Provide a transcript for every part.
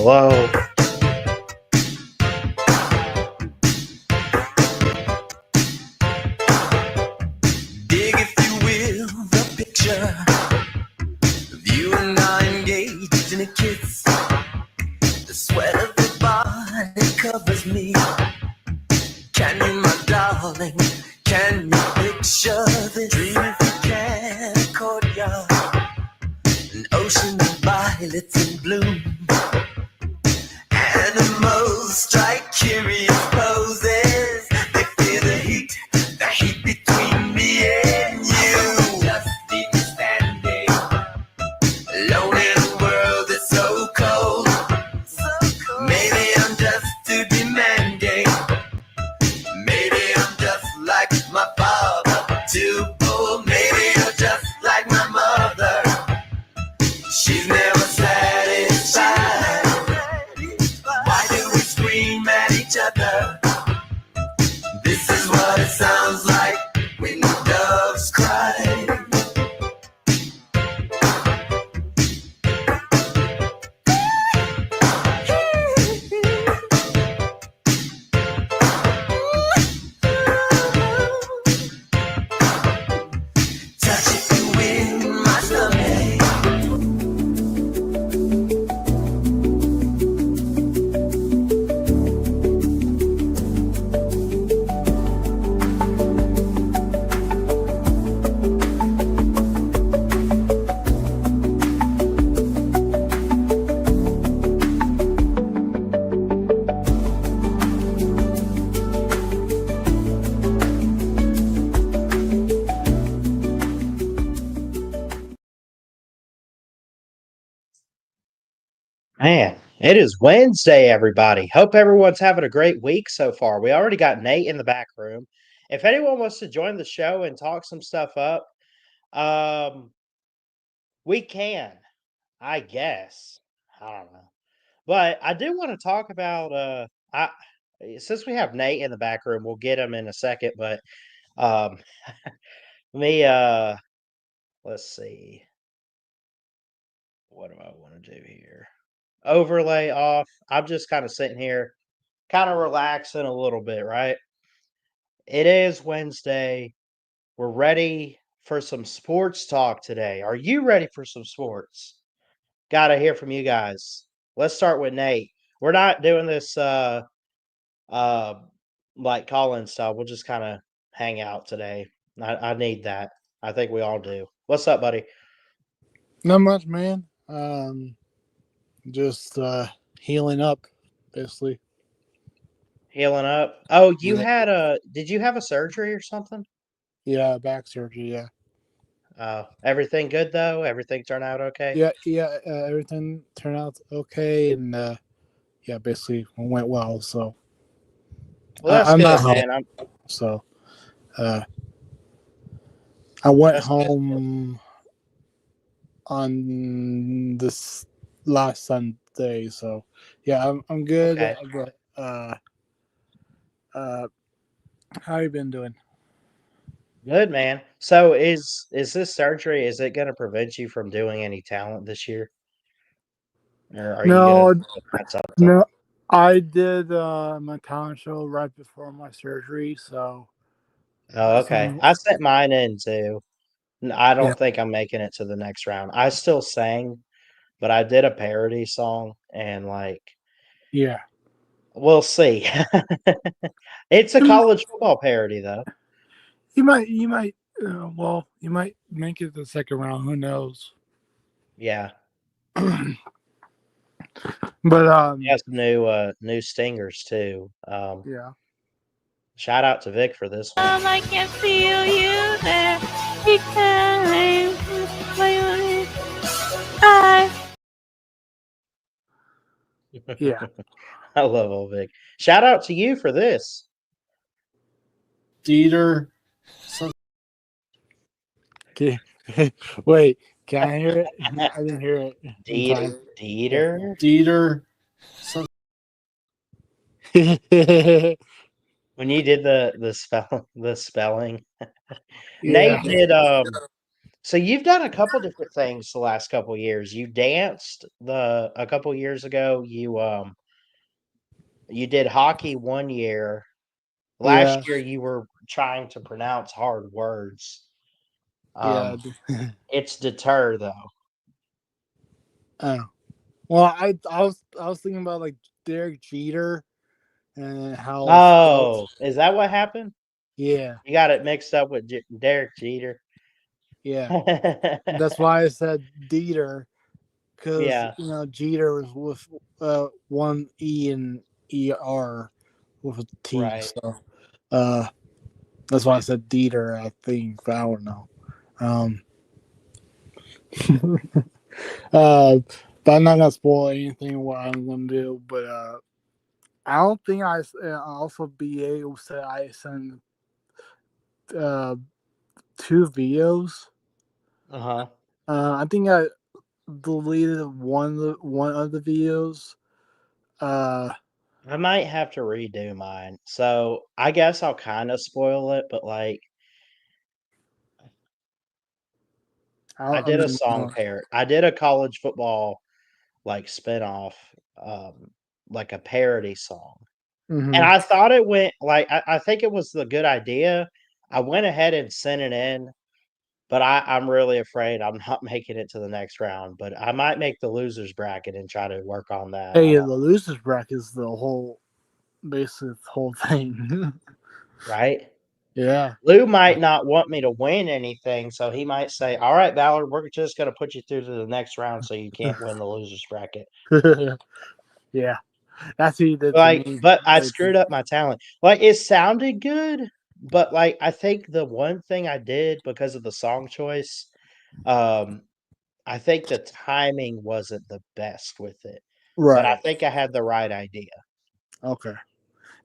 Hello. Dig, if you will, the picture of you and I engaged in a kiss. The sweat of your body covers me. Can you, my darling, can you picture this? Dream if you can, a courtyard, an ocean of violets in bloom. Animals strike curious poses. They feel the heat between me and you. Just leave me standing alone in a world that's so cold. Maybe I'm just too demanding. Maybe I'm just like my father, too bold. Maybe you're just like my mother. She's never satisfied. Why do we scream at each other? This is what it sounds like when the doves cry. Touch it and win my stomach. Man, it is Wednesday, everybody. Hope everyone's having a great week so far. We already got Nate in the back room. If anyone wants to join the show and talk some stuff up, um, we can, I guess. I don't know. But I do want to talk about I since we have Nate in the back room, we'll get him in a second, but um me let's see. What do I want to do here? Overlay off. I'm just kind of sitting here, kind of relaxing a little bit, right? It is Wednesday. We're ready for some sports talk today. Are you ready for some sports? Got to hear from you guys. Let's start with Nate. We're not doing this uh like Colin style. We'll just kind of hang out today. I need that. I think we all do. What's up, buddy? Not much, man. Just healing up, basically. Healing up. Oh, you Yeah, had did you have a surgery or something? yeah, back surgery. Yeah, Everything good though? Everything turned out okay? yeah. Everything turned out okay, and yeah, basically went well. So Well, that's I'm not good, home. man. I'm So I went That's good. home on this last Sunday. So yeah, I'm good. Okay. But how you been doing? Good, man. So is this surgery, is it gonna prevent you from doing any talent this year? Or are you gonna No, find something? no. I did my talent show right before my surgery, so Oh, okay. some I sent mine in too. I yeah, don't think I'm making it to the next round. I still sang, but I did a parody song and like yeah. we'll see. It's a college football parody though. You might, well, you might make it the second round. Who knows? Yeah. But He has some new stingers too. yeah. Shout out to Vic for this one. I can feel you there. You can Yeah. I love old Vic. Shout out to you for this. Dieter. Okay. Wait, can I hear it? I didn't hear it in time. Dieter? Dieter. When you did the spelling. Yeah. Nate did So you've done a couple different things the last couple years. You danced a couple years ago. You did hockey 1 year. Yeah, Last year you were trying to pronounce hard words. yeah. Um, it's deter though. Oh. Well, I was thinking about like Derek Jeter and how Oh, is that what happened? yeah, You got it mixed up with Derek Jeter. yeah. That's why I said Dieter because Yeah, Jeter was with one E and ER with a T. right. So uh, that's why I said Dieter. I think, but I don't know. Um, uh, but I'm not gonna spoil anything what I'm gonna do. But I don't think also BA said I sent uh, two videos. Uh-huh. I think I deleted one of the videos. Uh, I might have to redo mine. So I guess I'll kind of spoil it, but like I I did a mean, song pair. I did a college football like spinoff, like a parody song. And mhm. I thought it went like I think it was the good idea. I went ahead and sent it in, but I'm really afraid I'm not making it to the next round. But I might make the losers bracket and try to work on that. Hey, the losers bracket is the whole basically the whole thing. Right? Yeah. Lou might not want me to win anything, so he might say, "All right, Ballard, we're just gonna put you through to the next round so you can't win the losers bracket." Yeah. That's what he did to Like, me. but I screwed up my talent. Like, it sounded good, but, like, I think the one thing I did because of the song choice, um, I think the timing wasn't the best with it, but I Right. think I had the right idea. Okay.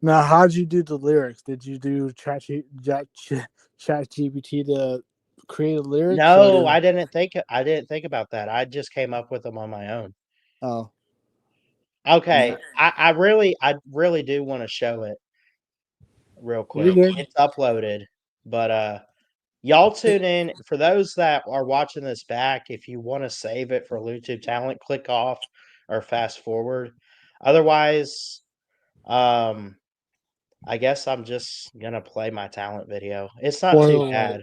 Now, how'd you do the lyrics? Did you do chat GPT to create the lyrics No, or? I didn't think about that. I just came up with them on my own. Oh, Okay, yeah. I really do wanna show it real You quick. did. It's uploaded, but, y'all tune in. For those that are watching this back, if you wanna save it for YouTube Talent, click off or fast forward. Otherwise, um, I guess I'm just gonna play my talent video. It's not too Spoiler alert. bad.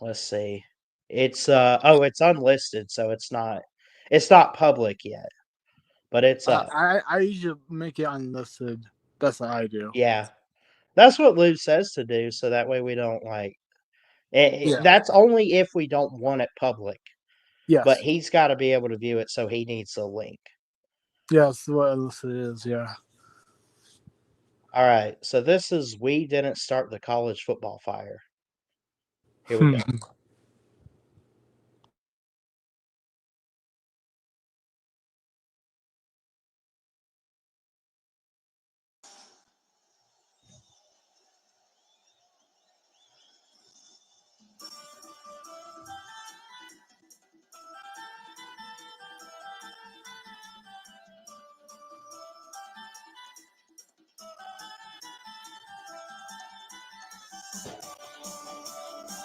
Let's see. It's unlisted, so it's not public yet, but it's up. I usually make it unlisted. That's what I do. Yeah. That's what Lou says to do, so that way we don't, like Yeah. that's only if we don't want it public, but Yes. he's gotta be able to view it, so he needs the link. Yes. What unlisted is. Yeah. Alright, so this is "We Didn't Start the College Football Fire." Here we go.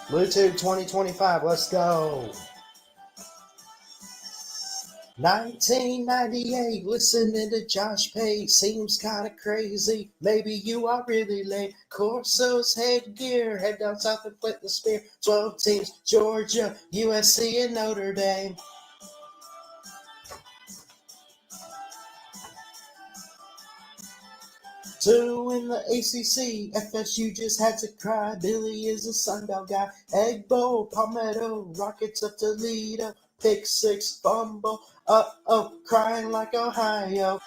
Bluetooth 2025, let's go. 1998, listening to Josh Pate seems kinda crazy. Maybe you are really late. Corso's headgear, head down south and flip the spear. 12 teams, Georgia, USC, and Notre Dame. Two in the ACC, FSU just had to cry. Billy is a Sunbelt guy. Egg Bowl, Palmetto, Rockets of Toledo. Pick six, fumble, uh-oh, crying like Ohio.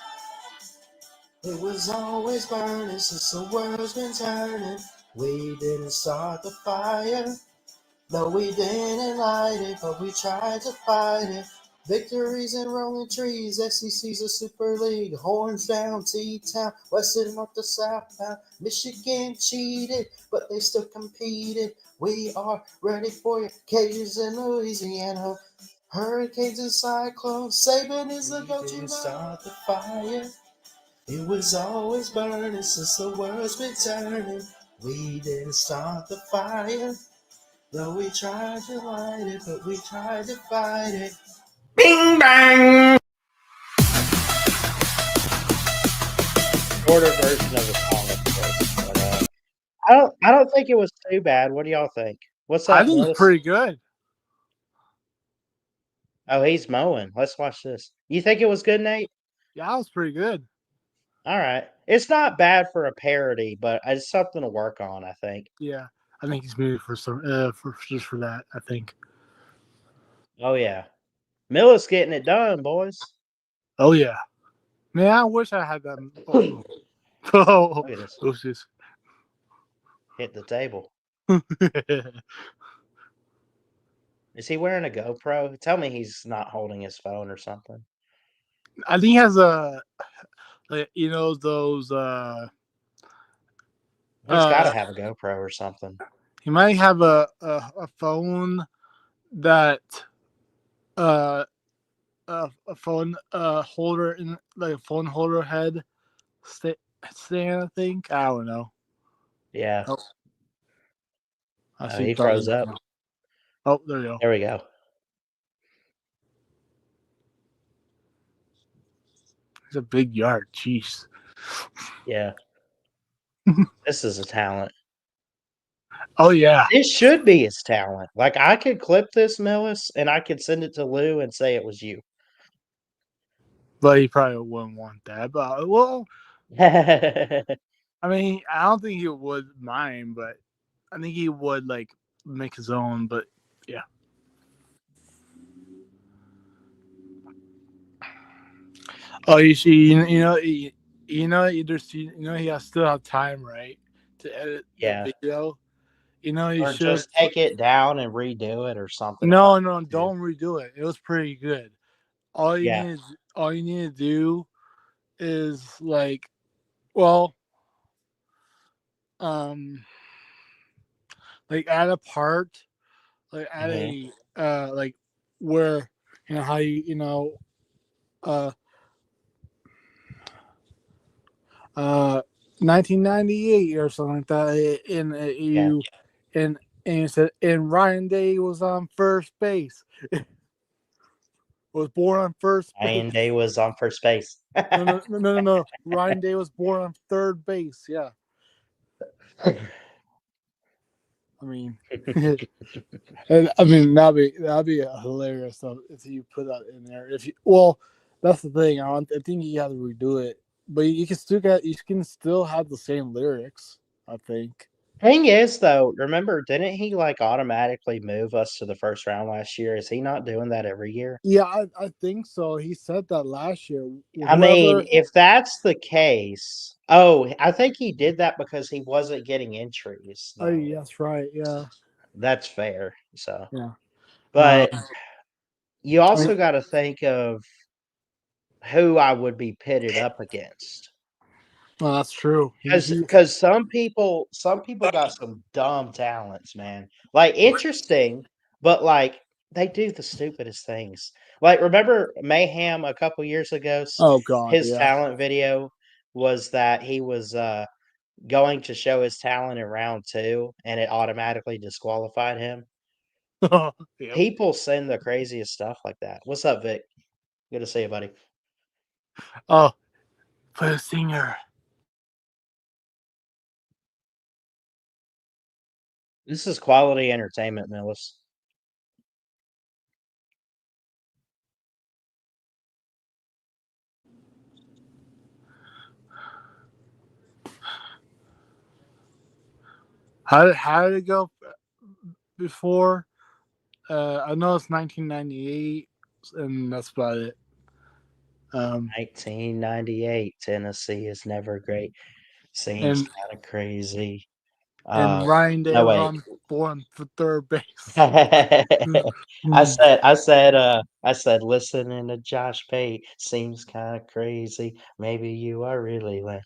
It was always burning since the world's been turning. We didn't start the fire. No, we didn't light it, but we tried to fight it. Victories in rolling trees, SEC's a super league. Horns down, T-Town, West and North to South Town. Michigan cheated, but they still competed. We are ready for you, Cajuns in Louisiana. Hurricanes and Cyclones, Saban is the go-to. Start the fire. It was always burning since the world's been turning. We didn't start the fire. Though we tried to hide it, but we tried to fight it. Bing bang! Shorter version of the song, of course. But I don't think it was too bad. What do y'all think? What's I up, think it's Willis? pretty good. Oh, he's mowing. Let's watch this. You think it was good, Nate? Yeah, it was pretty good. All right. It's not bad for a parody, but it's something to work on, I think. Yeah, I think he's muted for some for just for that. I think. Oh yeah. Millis getting it done, boys. Oh yeah, man. I wish I had that. Look Oh, at this. who's this? Hit the table. Is he wearing a GoPro? Tell me he's not holding his phone or something. I think he has a, like, those. He's got to have a GoPro or something. He might have a phone that a phone holder in, like a phone holder head stand. I think, I don't know. Yeah. Oh, I Oh, see. he froze up. Now. Oh, there you go. There we go. It's a big yard. Jeez. Yeah. This is a talent. Oh yeah, This should be his talent. Like I could clip this, Millis, and I could send it to Lou and say it was you. but he probably wouldn't want that. But well, Yeah. I mean, I don't think he would mind, but I think he would like make his own. But yeah. Oh, you see, he has still have time, right, to edit the video. You Or should. just take it down and redo it or something if I No, need to. don't redo it. It was pretty good. All you Yeah. need, all you need to do is like, well, um, like add a part, like add Mhm. a like where how uh 1998 or something like that, and Yeah. and you said, and Ryan Day was on first base. Was born on first base. Ryan Day was on first base. No. Ryan Day was born on third base. Yeah. I mean, and I mean that'd be hilarious if you put that in there. That's the thing. I think you have to redo it, but you can still have the same lyrics. I think. Thing is, though, remember, didn't he like automatically move us to the first round last year? Is he not doing that every year? Yeah, I think so. He said that last year. I mean, Whoever. if that's the case, oh, I think he did that because he wasn't getting entries, Oh, though. that's right. Yeah. That's fair. So, Yeah. but you I mean, also got to think of who I would be pitted up against. well, that's true. Because some people got some dumb talents, man. Like interesting, but like they do the stupidest things. Like remember Mayhem a couple years ago? Oh God, His yeah. talent video was that he was going to show his talent in round 2, and it automatically disqualified him. Yep. People send the craziest stuff like that. What's up, Vic? Good to see you, buddy. Oh, play a singer. This is quality entertainment, Millis. How did it go before? I know it's 1998, and that's about it. 1998, Tennessee is never great. Seems And kind of crazy. Ryan Day No was wait. on born for third base. I said, listening to Josh Pate seems kind of crazy. Maybe you are really lame.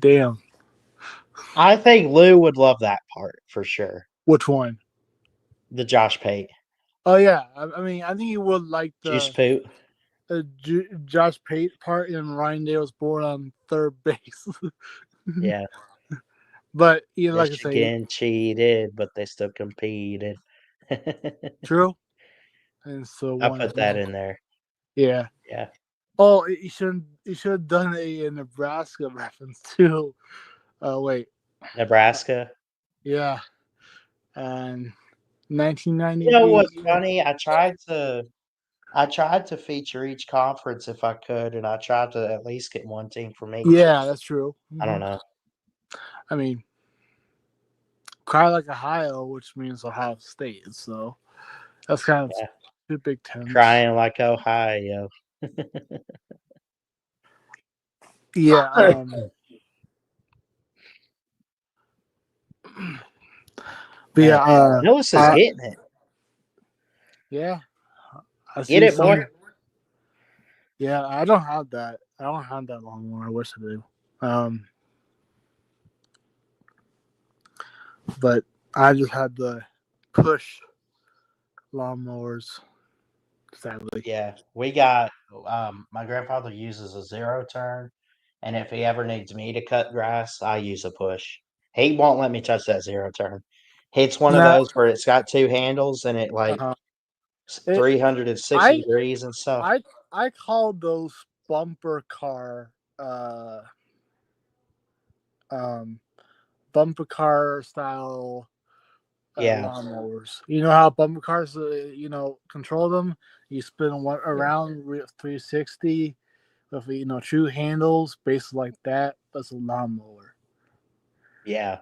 Damn. I think Lou would love that part for sure. Which one? The Josh Pate. Oh yeah. I mean, I think you would like Juice the Poot. Josh Pate part, and Ryan Day was born on third base. Yeah. But like I say, Michigan cheated, but they still competed. true, and so I'll one as put that well. in there. Yeah. Yeah. Oh, you should have done a Nebraska reference too. Wait, Nebraska. yeah, and You know 1998. what's funny? I tried to feature each conference if I could, and I tried to at least get one team from each. Yeah, that's true. I don't know. I mean, cry like Ohio, which means Ohio State. So that's kind of Yeah. two Big Tens. Crying like Ohio. Yeah. But Man, yeah. Millis is getting it. Yeah. I Get see it, boy. some. Yeah, I don't have that. I don't have that long one. I wish I did. But I just had the push lawnmowers. Sadly. Yeah, we got. My grandfather uses a zero turn, and if he ever needs me to cut grass, I use a push. He won't let me touch that zero turn. It's one of Now, those where it's got two handles and it like uh, it, 360 I degrees and stuff. I I call those bumper car um bumper car style Yeah, lawnmowers. You know how bumper cars control them. You spin one yeah, around 360 with true handles, basically like that. That's a lawnmower. yeah.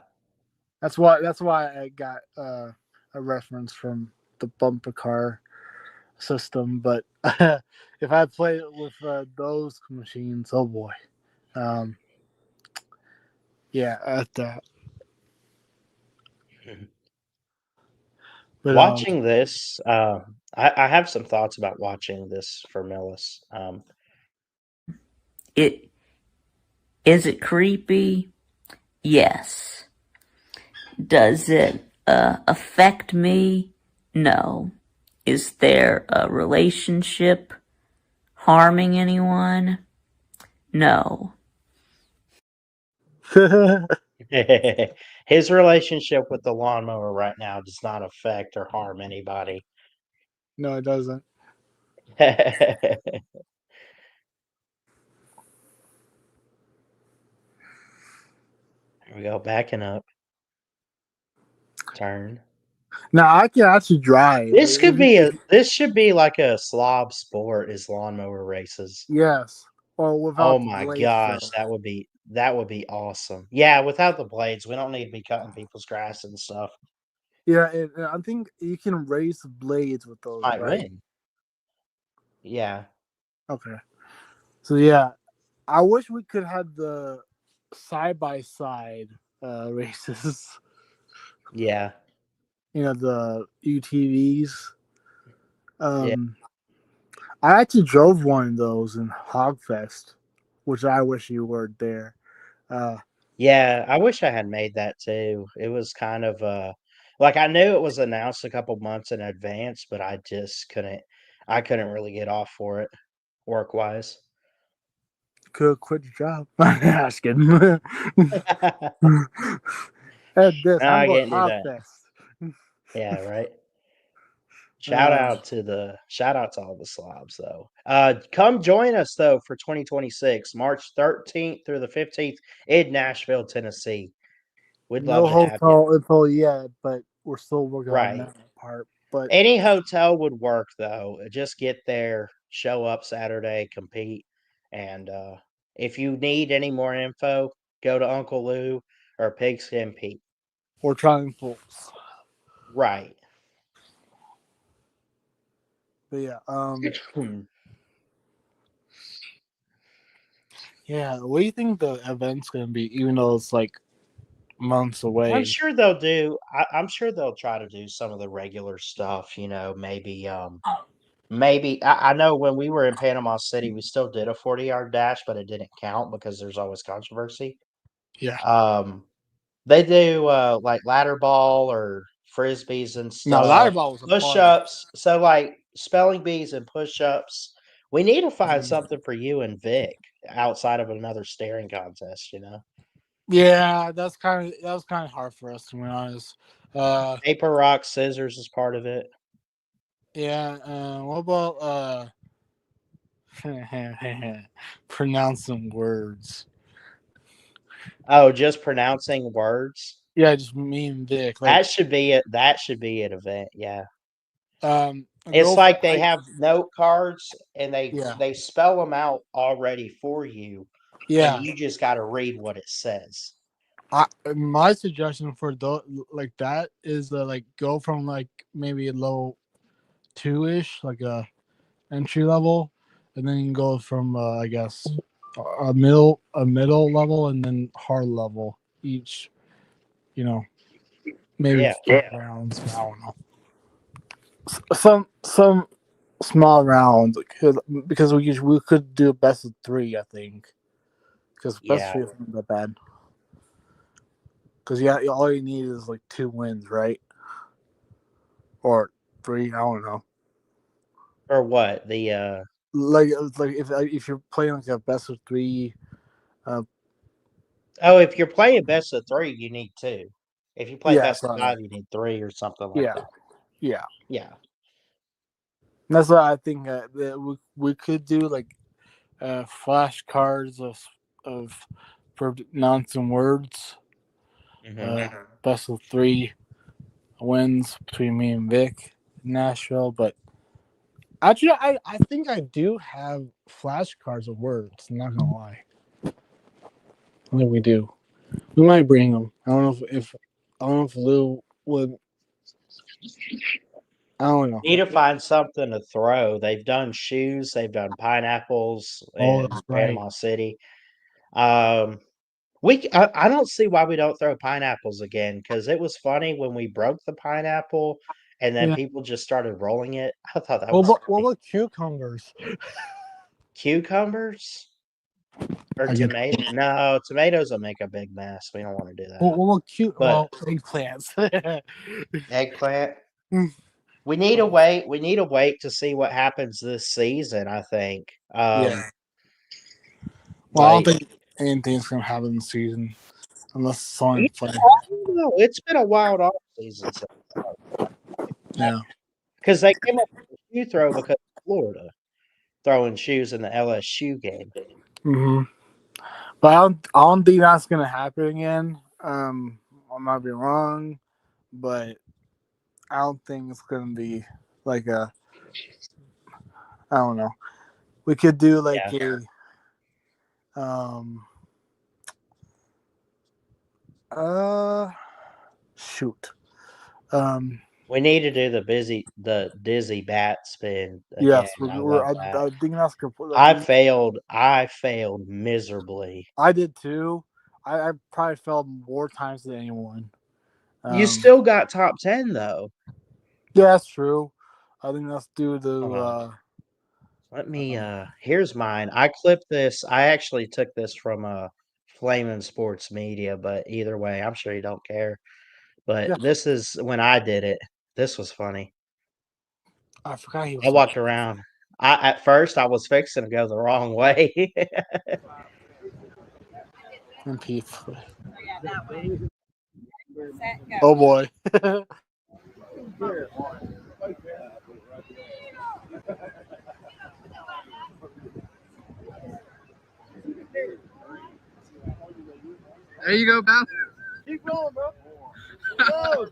That's why I got a reference from the bumper car system. But if I play it with those machines, oh boy, um, yeah, at that. Mhm. But Watching this, I have some thoughts about watching this for Millis. It is it creepy? Yes. Does it affect me? No. Is there a relationship harming anyone? No. His relationship with the lawnmower right now does not affect or harm anybody. no, it doesn't. Here we go, backing up, turn. Now I can actually drive. This should be like a slob sport is lawnmower races. Yes, or Oh without the my blades gosh, though. that would be awesome. Yeah, without the blades, we don't need to be cutting people's grass and stuff. Yeah, and I think you can raise the blades with those, Might right? win. Yeah, Okay. So yeah, I wish we could have the side by side races. yeah, The UTVs. yeah. Um, I actually drove one of those in Hogfest, which I wish you were there. Uh, Yeah, I wish I had made that too. It was kind of like I knew it was announced a couple months in advance, but I couldn't really get off for it work wise. could quit your job. Just kidding. At this, I'm I going can't do that. Hogfest. Yeah, right. Um, Shout out to all the slobs though. Come join us though for 2026, March 13th through the 15th in Nashville, Tennessee. We'd love no to have you. hotel info yet, but we're still working on Right. that part. But Any hotel would work though. Just get there, show up Saturday, compete, and if you need any more info, go to Uncle Lou or Pigskin Pete. we're trying fools. Right. But yeah, Hmm. yeah. What do you think the event's gonna be? Even though it's like months away. I'm sure they'll try to do some of the regular stuff, maybe I know when we were in Panama City, we still did a 40-yard dash, but it didn't count because there's always controversy. Yeah. Um, they do like ladder ball or frisbees and Now, stuff, Lireball was a party. push-ups. So like spelling bees and push-ups. We need to find Mhm. something for you and Vic outside of another staring contest, Yeah, that was kind of hard for us, to be honest. Paper, rock, scissors is part of it. Yeah. What about pronouncing words? Oh, just pronouncing words. Yeah, just me and Vic. Like, That should be it. That should be an event. Yeah. a It's girlfriend. like they have note cards and Yeah, they spell them out already for you, and yeah. you just got to read what it says. My suggestion for like that is like go from like maybe a low 2-ish, like a entry level, and then you can go from I guess a middle level, and then hard level each. You know, maybe Yeah. 5 rounds. I don't know. Some small rounds because we could do a best of 3. I think because best of Yeah. 3 isn't that bad. Because yeah, all you need is like 2 wins, right? Or 3. I don't know. Or what? Like if you're playing like a best of 3, Oh, if you're playing best of 3, you need 2. If you play yeah, best of sorry, 5, you need 3 or something like yeah, that. yeah. Yeah. That's what I think that we could do, like flashcards of pronouncing words. Hmm. Best of 3 wins between me and Vic in Nashville, but actually, I think I do have flashcards of words. I'm not gonna lie. I think we do. We might bring them. I don't know if I don't know if Lou would. I don't know. Need to find something to throw. They've done shoes. They've done pineapples Oh, in that's right. Panama City. Um, I don't see why we don't throw pineapples again because it was funny when we broke the pineapple and then Yeah. people just started rolling it. I thought that was What funny. about cucumbers? Cucumbers or I guess. tomato? No, tomatoes will make a big mess. We don't want to do that. What about But eggplants? eggplant. Mm. We need to wait. We need to wait to see what happens this season. I think. Yeah. Well, I don't Like think anything's gonna happen this season unless yeah, someone play. I don't know. It's been a wild off season so Yeah. because they came up with the shoe throw because of Florida throwing shoes in the LSU game. Hmm. But I don't think that's gonna happen again. I might be wrong, but I don't think it's gonna be like a. I don't know. We could do like Yeah, a uh shoot. Um we need to do the dizzy bat spin again. yes, I love that. I think that's good. I I think failed. I failed miserably. I did too. I probably fell more times than anyone. You Um still got top 10 though. yeah, that's true. I think that's due Hold to on. Let me here's mine. I clipped this. I actually took this from Flamin' Sports Media, but either way, I'm sure you don't care. But yeah. this is when I did it. This was funny. I forgot he I was walked watching. around. I at first I was fixing to go the wrong way. And Peace. Oh boy. There you go, pal. Keep going, bro. Go.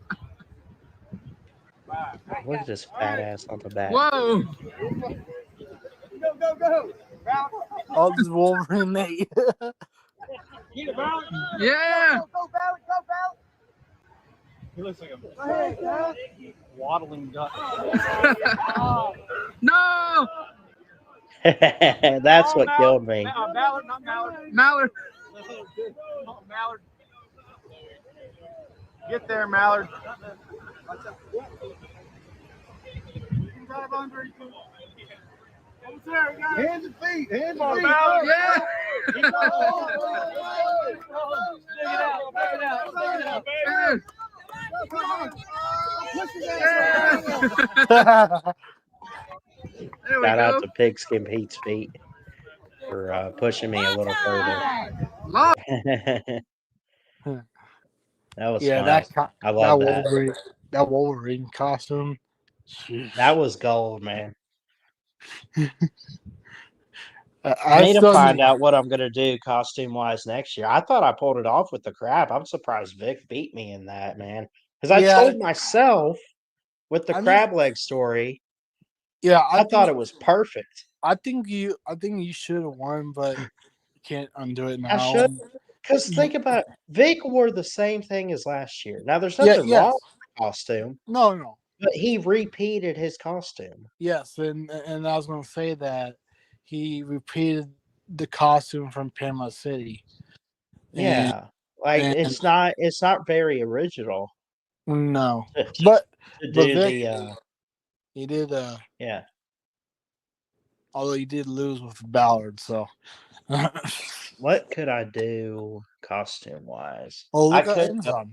Look at this fat ass on the back. Whoa. Go, go, go. All this Wolverine Nate. Yeah. Go, Ballard. Go, Ballard. He looks like a waddling duck. No. That's what killed me. Ballard, not Mallard. Mallard. Mallard. Get there, Mallard. Hands and feet. Hands and feet. Yeah. Dig it out. Dig it out. Dig it out. Yeah. There we Shout go. out to Pigskin Pete's feet for pushing me a little further. Lost. That was Yeah, funny. I love that. That Wolverine costume. That was gold, man. I I need to still find need. out what I'm gonna do costume wise next year. I thought I pulled it off with the crab. I'm surprised Vic beat me in that, man. Because I Yeah, told myself with the I mean, crab leg story, yeah. I thought it was perfect. I think you should have won, but you can't undo it I now. should, because think about it, Vic wore the same thing as last year. Now there's Yeah. nothing wrong Yes. with the costume, No. No. but he repeated his costume. Yes. And I was gonna say that he repeated the costume from Panama City, and Yeah. Like and it's not very original no, to, but to but do Vic, the he did. yeah. Although he did lose with Ballard, so. What could I do costume wise? Oh, I look at could go Amazon.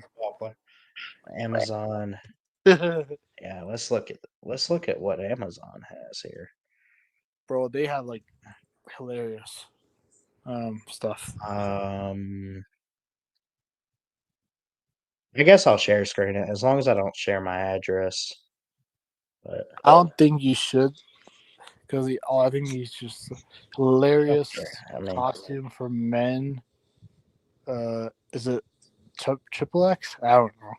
Amazon. Yeah, let's look at what Amazon has here. Bro, they have like hilarious stuff. I guess I'll share screen it as long as I don't share my address. But I don't think you should, because I think he's just hilarious okay, I mean, costume for men. Is it triple X? I don't know.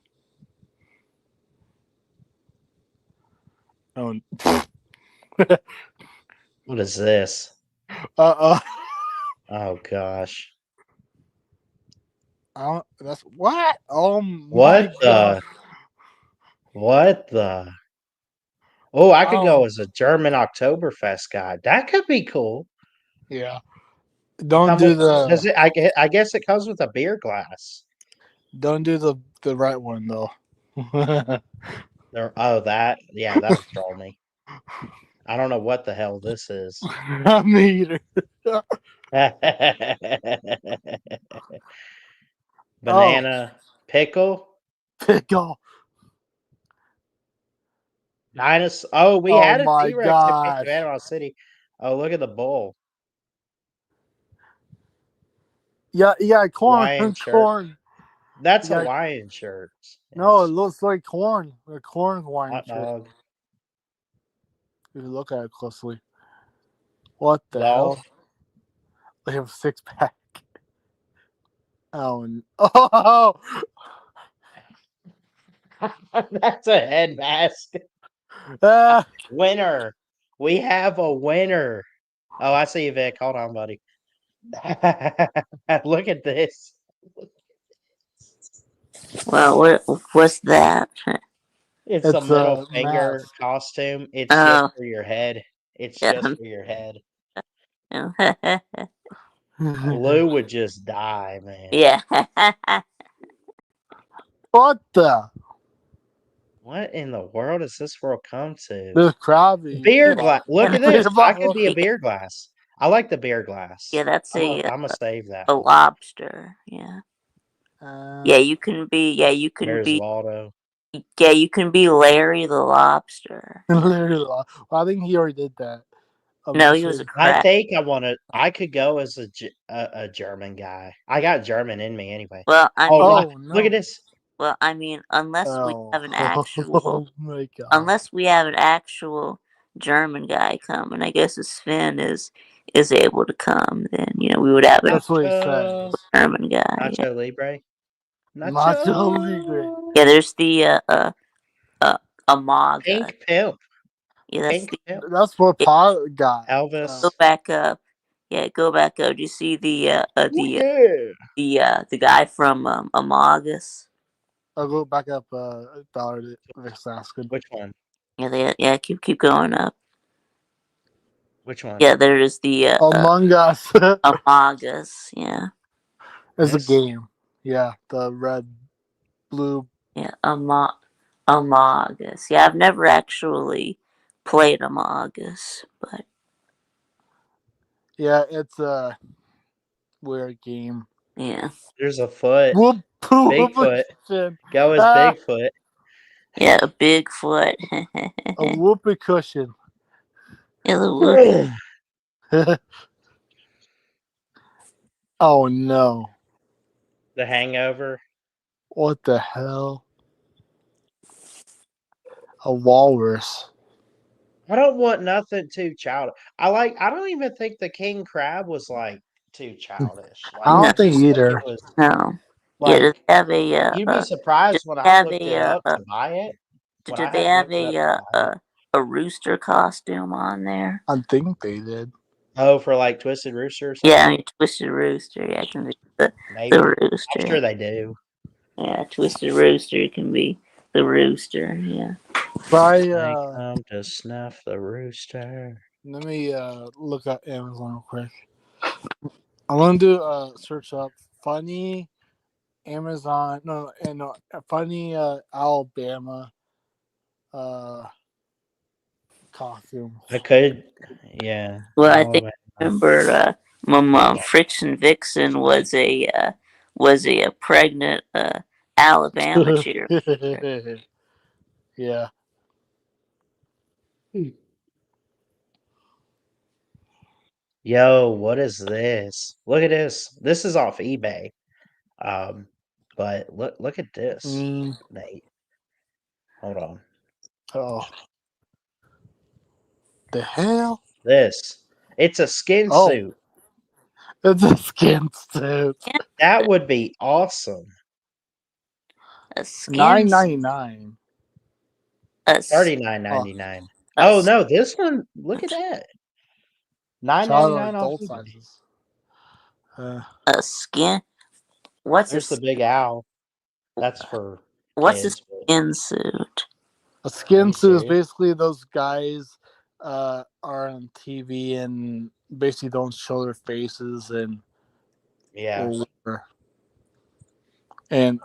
what is this? uh, Oh gosh. that's what? Oh my What god! the what the Oh, I could go Um, as a German Oktoberfest guy. That could be cool. yeah. Don't Come do with the does it I guess it comes with a beer glass. don't do the right one though. There oh that yeah, that'll troll me. I don't know what the hell this is. Me either. Oh, Banana pickle? pickle. Dinosaur oh, we Oh had a my T-Rex in Pink gosh. Panama City. Oh, look at the bull. Yeah, yeah, corn, Hawaiian shirt. corn. That's Yeah, Hawaiian shirts. no, it Yes. looks like corn. A corn Hawaiian Hot shirt. dog. If you look at it closely. What the Golf. hell? They have a 6-pack. Oh, oh, That's a head mask. ah, Winner. We have a winner. Oh, I see you, Vic. Hold on, buddy. Look at this. Well, what's that? It's a it's middle a finger mask. costume. It's just Oh, for your head. It's yeah. just for your head. Yeah. Lou would just die, man. Yeah. What the? What in the world has this world come to? There's Krabby. Beer glass. Look at this. Beer I could bottle. be a beer glass. I like the beer glass. Yeah, that's I'm gonna save that a one. lobster. Yeah. Yeah, you can be. Yeah, you can There's be. Waldo. Yeah, you can be Larry the lobster. Well, I think he already did that. No, he was a I crab. think I could go as a German guy. I got German in me anyway. Well, I Oh, mean, Oh look at no. this. well, I mean, unless we Oh, have an oh actual, my god. unless we have an actual German guy come, and I guess if Sven is able to come, then we would have a That's what he said. Nachos. German guy. Yeah, Nacho Libre. Nacho Libre. yeah there's the Amaga. Pink Pimp. Yeah, that's Pink the. Pimp. That's what Pot got. Elvis. Go back up. Yeah, go back up. Do you see Yeah. the guy from Amagus? I'll go back up. Ballard this asking. Which one? Yeah, keep going up. Which one? Yeah, there is the Among Us. Amagus. Yeah, It's a This? game. Yeah, the red, blue. yeah, Amagus. Yeah, I've never actually played Amagus, but Yeah, it's a weird game. yeah, There's a foot. Whoop, Bigfoot. cushion. Go as Bigfoot. yeah, a Bigfoot. A whoopee cushion. Yeah, the whoopee. Oh no. The Hangover. What the hell? A walrus. I don't want nothing too childish. I don't even think the king crab was like too childish. I Like No, don't it think just like it either. was no. Yeah, like you'd be does surprised when they I have looked it up to buy it. When I did they had have looked it up to buy it. a rooster costume on there? I think they did. Oh, for like Twisted Rooster or Yeah, I something? mean Twisted Rooster. Yeah, it can be the Maybe. I'm rooster. sure they do. Yeah, Twisted Rooster can be the rooster. Yeah. Try I come to snuff the rooster. let me look up Amazon real quick. I'm gonna do a search up funny Amazon no funny Alabama uh costume. I could, yeah. Well, I think I Alabama. remember my mom Friction Vixen was a pregnant Alabama cheerleader. Yeah. Yo, what is this? Look at this. This is off eBay. But look at this, Mm, Nate. Hold on. oh, the hell? This. It's a skin Oh, suit. it's a skin suit. That would be awesome. A skin, $9.99. a, s- Oh, $39.99. a, Oh s- no, this one. Look at that. child or $9.99 off adult eBay. sizes. Uh, a skin. What's a There's the big owl. That's for what's a kids. But skin suit? a are skin you suit is serious? basically those guys are on TV and basically don't show their faces and Yeah, or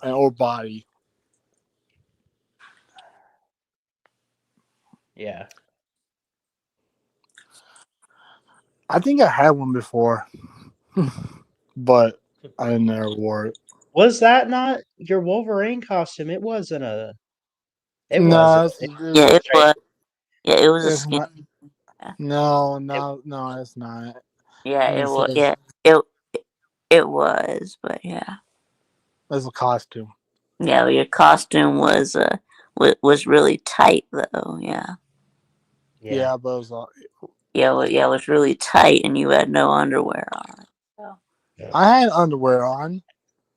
or body. yeah. I think I had one before, but I never wore it. Was that not your Wolverine costume? It wasn't a. It wasn't. No, It Yeah, was it straight. was. Yeah, it was a it's skin. not. No, It, no, no, it's not. Yeah, It it was. says Yeah, it was. But yeah, it's a costume. yeah. Your costume was really tight though. Yeah, yeah. Yeah, but it was. yeah. It was really tight, and you had no underwear on. So I had underwear on.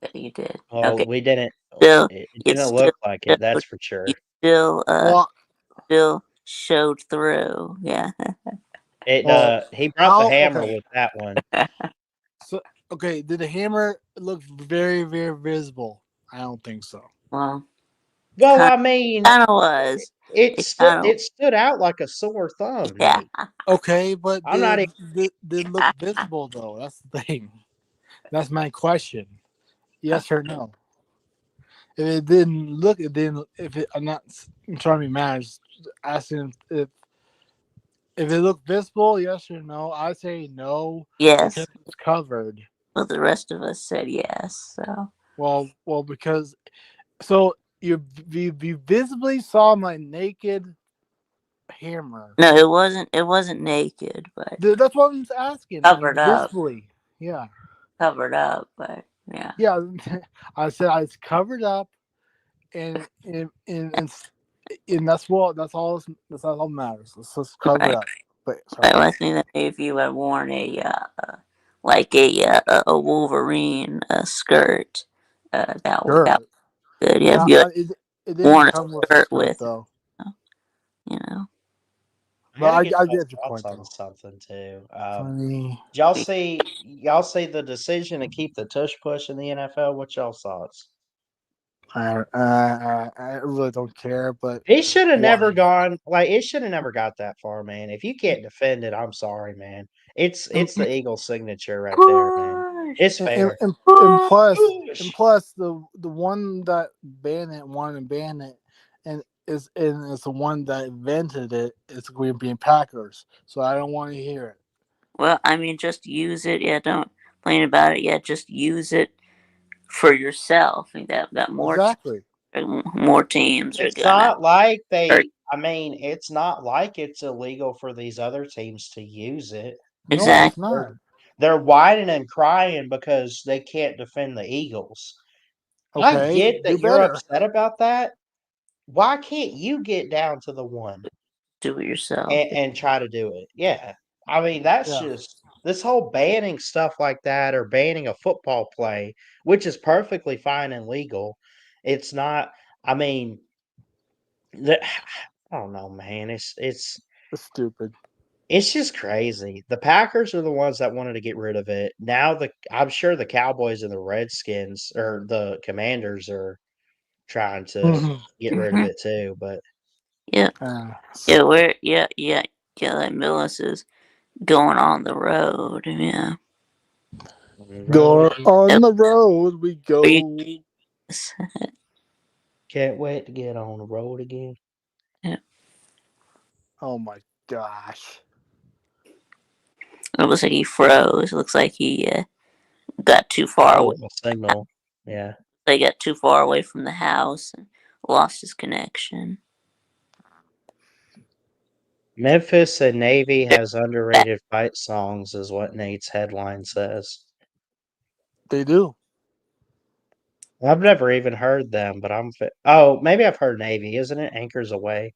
yeah, you did. Well, Okay. we didn't. Still, It it didn't still look like it. showed. That's for sure. You still Well, still showed through. Yeah. It. well, He brought the how? hammer Okay, with that one. so okay, did the hammer look very, very visible? I don't think so. Well, Well, kind I mean, kind of was. It kind of it stood out like a sore thumb, yeah. Nate. Okay, but I'm not even. did it look visible though? That's the thing. That's my question. Yes or no? If it didn't look, it didn't. If it, I'm not trying to be mad. Just asking if it looked visible, yes or no. I say no because Yes. it's covered. Well, the rest of us said yes. So Well, because so you visibly saw my naked hammer. no, it wasn't. It wasn't naked, but That's what I'm asking. covered up. Visibly, yeah, Covered up. But yeah. yeah. I said I was covered up, and and that's all that's all that matters. It's just covered Right. up. But But sorry. I think that if you had worn a Wolverine skirt, that Sure. good. Yeah, if No, you had it didn't worn a come with a skirt skirt with it, though. you know. I But gotta get I y'all's get your thoughts point on though. something too. Funny. Y'all see the decision to keep the tush push in the NFL? What y'all's thoughts? I really don't care, but It should have never why? gone like it should have never got that far, man. If you can't defend it, I'm sorry, man. It's the Eagle signature right there, man. Push, It's fair. And plus Push. the one that banned it wanted to ban it and it's the one that invented it. It's Green Bay Packers, so I don't want to hear it. Well, I mean, just use it. Yeah, don't complain about it. Yeah, just use it for yourself. I think that Exactly. more teams are It's gonna. not like Or, I mean, it's not like it's illegal for these other teams to use it. No, exactly. it's not. they're whining and crying because they can't defend the Eagles. I Okay, get do that you're better. upset about that. Why can't you get down to the one Do it yourself. and try to do it? Yeah. I mean, that's Yeah, just this whole banning stuff like that or banning a football play, which is perfectly fine and legal. It's not, I mean, the, I don't know, man. it's stupid. It's just crazy. The Packers are the ones that wanted to get rid of it. Now I'm sure the Cowboys and the Redskins or the Commanders are trying to Mhm. get rid of it too, but Yeah, Uh, yeah, yeah. Like Millis is going on the road. Yeah, on the Go road, on the road we We- go. can't wait to get on the road again. yeah. Oh my gosh. It looks like he froze. It looks like he got too far Oh, away. a signal. Yeah. They got too far away from the house and lost his connection. Memphis and Navy has underrated fight songs, is what Nate's headline says. They do. I've never even heard them, but oh, maybe I've heard Navy. Isn't it Anchors Away?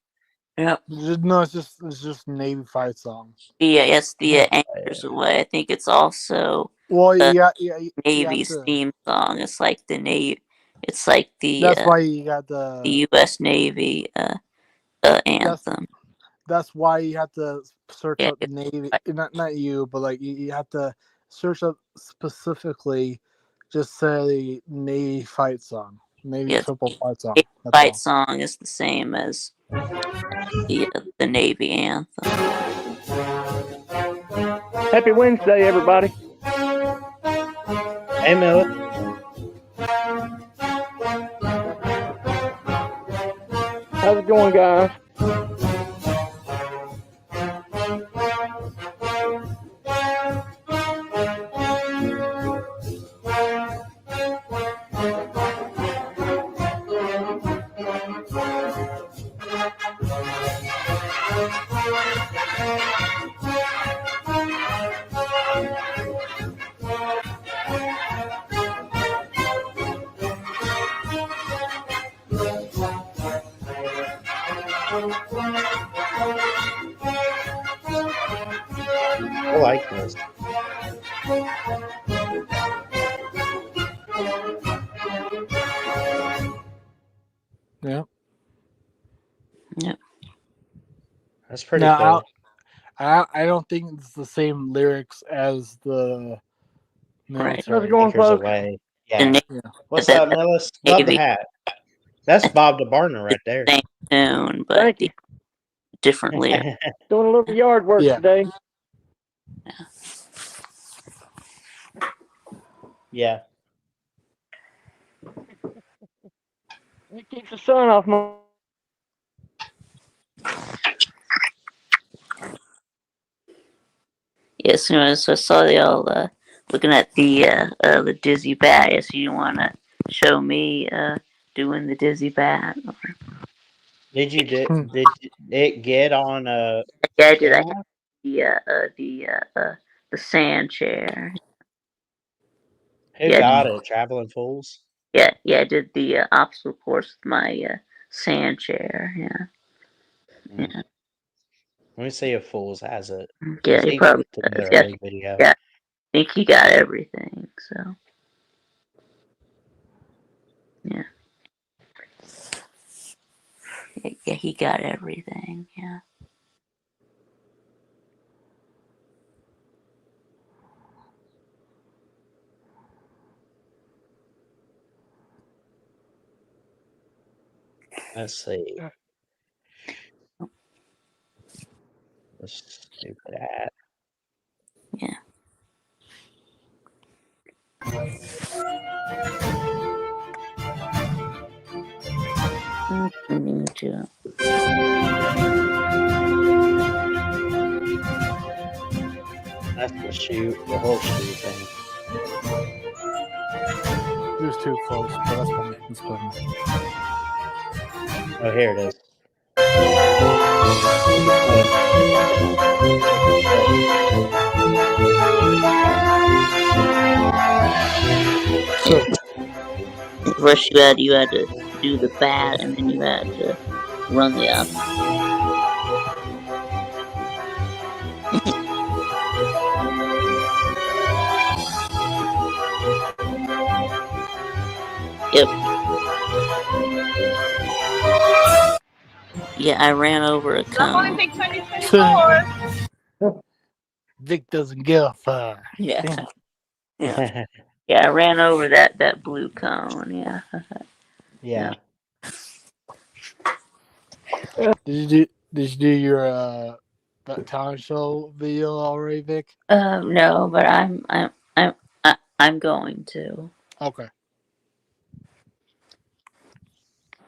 Yep. No, it's just Navy fight song. Yeah, it's the Yeah. Anchors Away. I think it's also Well, the you have Navy's to. theme song. It's like the Navy. It's like That's why you got the. the U.S. Navy That's anthem. that's why you have to search Yeah, up Navy. Not you, but like you have to search up specifically. Just say Navy fight song, Navy yeah, football fight song. the That's fight all. song is the same as the Navy anthem. Happy Wednesday, everybody. Hey, Miller. How's it going, guys? I like this. Yeah. Yep. That's pretty Now cool. I don't think it's the same lyrics as the Right. military. Going, Anchors folks? Away. The Yeah. Navy, What's that up, Millis? Love the Navy hat. That's Bob DeBarner right there. same tune, but Thank you. different lyrics. Doing a little yard work Yeah. today. Yeah. It keeps the sun off my. Yes, so I saw y'all looking at the dizzy bat. Yes, you want to show me doing the dizzy bat? Did you Hmm. did it get on Yeah, I did. I camera? had the sand chair. Who Yeah, got it? Traveling Fools? yeah. I did the obstacle course with my sand chair. Yeah, Mm. yeah. Let me see if Fools has it. Yeah, See he if he probably put does. together a Yeah, league video. yeah. I think he got everything. So yeah, yeah, he got everything. Yeah. Let's see. The stupid hat. Yeah. Ninja. That's the shoe, the horseshoe thing. It was too close, but that's funny. That's funny. Oh, here it is. First, you had to do the bat, and then you had to run the up. Yep. Yeah, I ran over a cone. Olympic 2024. Vic doesn't give a fuck. Yeah. Yeah. Yeah, I ran over that blue cone. Yeah. Yeah. Did you do your that talent show video already, Vic? No, but I'm going to. Okay.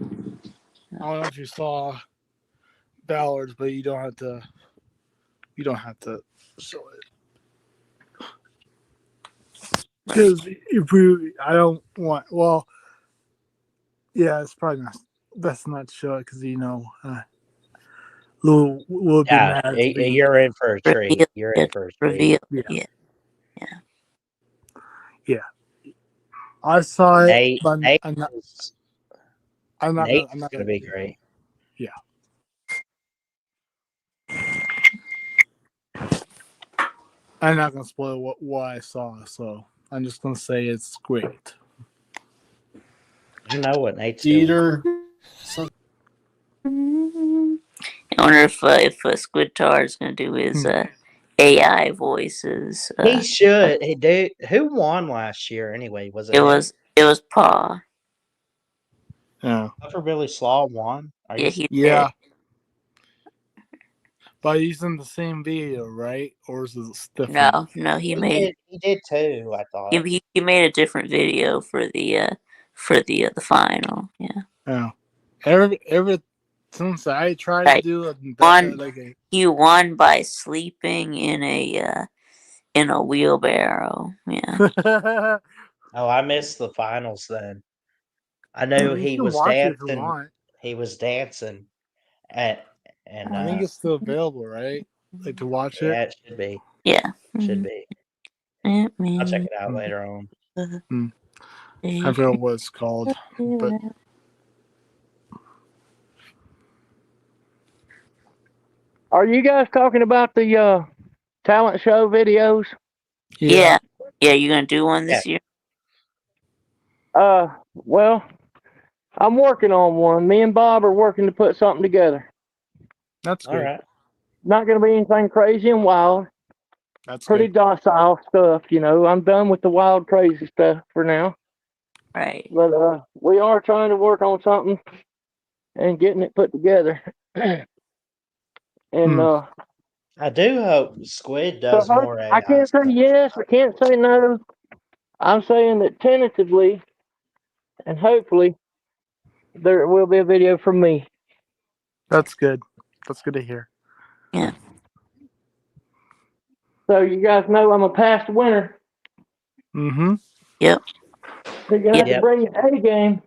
I don't know if you saw Ballard's, but you don't have to. You don't have to show it because if we, I don't want. Well, yeah, it's probably not best not to show it because Lou will be Yeah, mad. you're in for a treat. Reveal You're in it. for a treat. Reveal Yeah. it. Yeah. I saw it, Nate, but Nate I'm not. is- I'm not. Nate's I'm not gonna be great. Yeah. I'm not gonna spoil what I saw, so I'm just gonna say it's great. I know what Nate's doing. Eater. I wonder if Squidtar is going to do his AI voices. He should. He did. Who won last year anyway? Was it? It him? was Paw. Yeah. For Billy Slaw won. Are Yeah, you? he Yeah. But he's in the same video, right? Or is it did. different? No, he He made did. He did too. I thought. he made a different video for the final. Yeah. Yeah. Ever since I tried Right. to do a He won by sleeping in a wheelbarrow. Yeah. Oh, I missed the finals then. I knew you he can was watch it if you dancing. want. He was dancing, and I think it's still available, right? Like to watch yeah, it. it should be. Yeah. Should be. I'll check it out later on. I forget what it's called, but Are you guys talking about the talent show videos? Yeah. You're gonna do one this year? Well, I'm working on one. Me and Bob are working to put something together. That's good. All right. Not going to be anything crazy and wild. That's pretty good. docile stuff. I'm done with the wild, crazy stuff for now. Right. But we are trying to work on something and getting it put together. And I do hope Squid does more AI I can't say stuff. yes, I can't say no. I'm saying that tentatively and hopefully there will be a video from me. That's good. That's good to hear. Yeah. So you guys know I'm a past winner. Mm-hmm. Yep. So you have to bring your A game.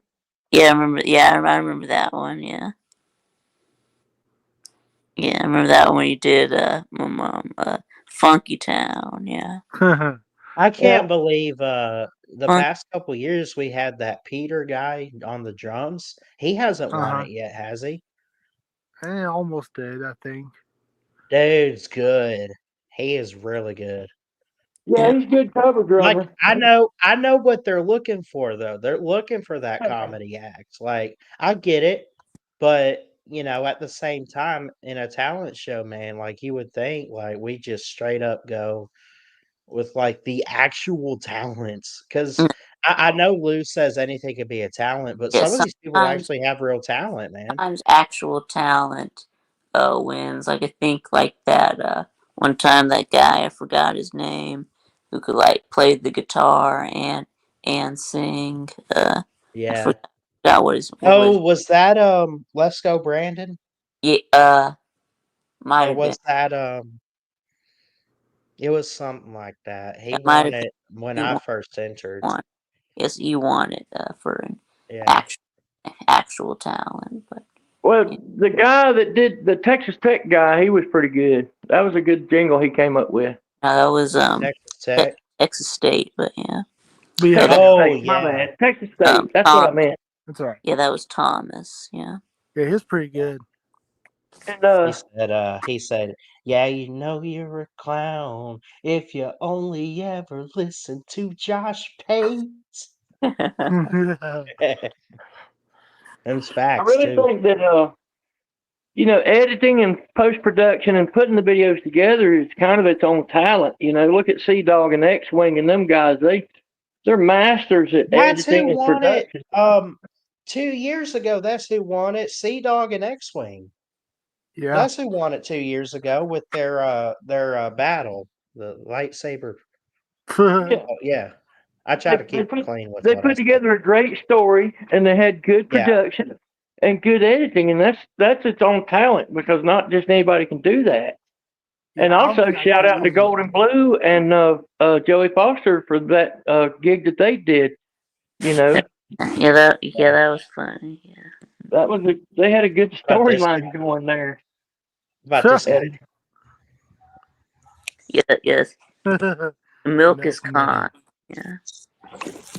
Yeah, I remember. Yeah, I remember that one. Yeah. Yeah, I remember that one when you did Funky Town. Yeah. I can't believe the past couple years we had that Peter guy on the drums. He hasn't won it yet, has he? I almost did, I think. Dude's good. He is really good. Yeah, he's a good cover drummer. Like I know what they're looking for though. They're looking for that comedy act. Like I get it, but at the same time, in a talent show, man, like you would think, like we just straight up go with like the actual talents. Because I know Lou says anything can be a talent, but some of these people actually have real talent, man. Sometimes actual talent wins. Like I think like that one time that guy, I forgot his name, who could like play the guitar and sing. Yeah. I forgot what his. Was that Let's Go Brandon? Yeah. Might or have was been. that it was something like that. He It might won have it when I first entered. Yes, you won it for an Yeah. actual talent, but Well, the guy that did the Texas Tech guy, he was pretty good. That was a good jingle he came up with. no, that was Texas Tech. Texas State, but yeah. But yeah, Texas Oh State. My yeah. bad. Texas State. That's what I Tom. meant. that's all right. Yeah, that was Thomas. Yeah. Yeah, he's pretty good. And He said, yeah, you know you're a clown if you only ever listen to Josh Pate. Them's I facts really too. think that editing and post production and putting the videos together is kind of its own talent. Look at Sea Dog and X Wing and them guys. They're masters at That's who editing and won it. production. 2 years ago. That's who won it. Sea Dog and X Wing. Yeah. That's who won it 2 years ago with their battle, the lightsaber. Yeah, Oh, yeah, I try they to they keep it put clean with they what I put say. together a great story and they had good Yeah, production and good editing, and that's its own talent because not just anybody can do that. And Yeah, I don't also think I shout could out to either. Golden Blue and Joey Foster for that gig that they did. You know, that was funny. Yeah. they had a good about this storyline going there. about this guy. And Yeah, yes. The milk is Milk Minute. con. Yeah.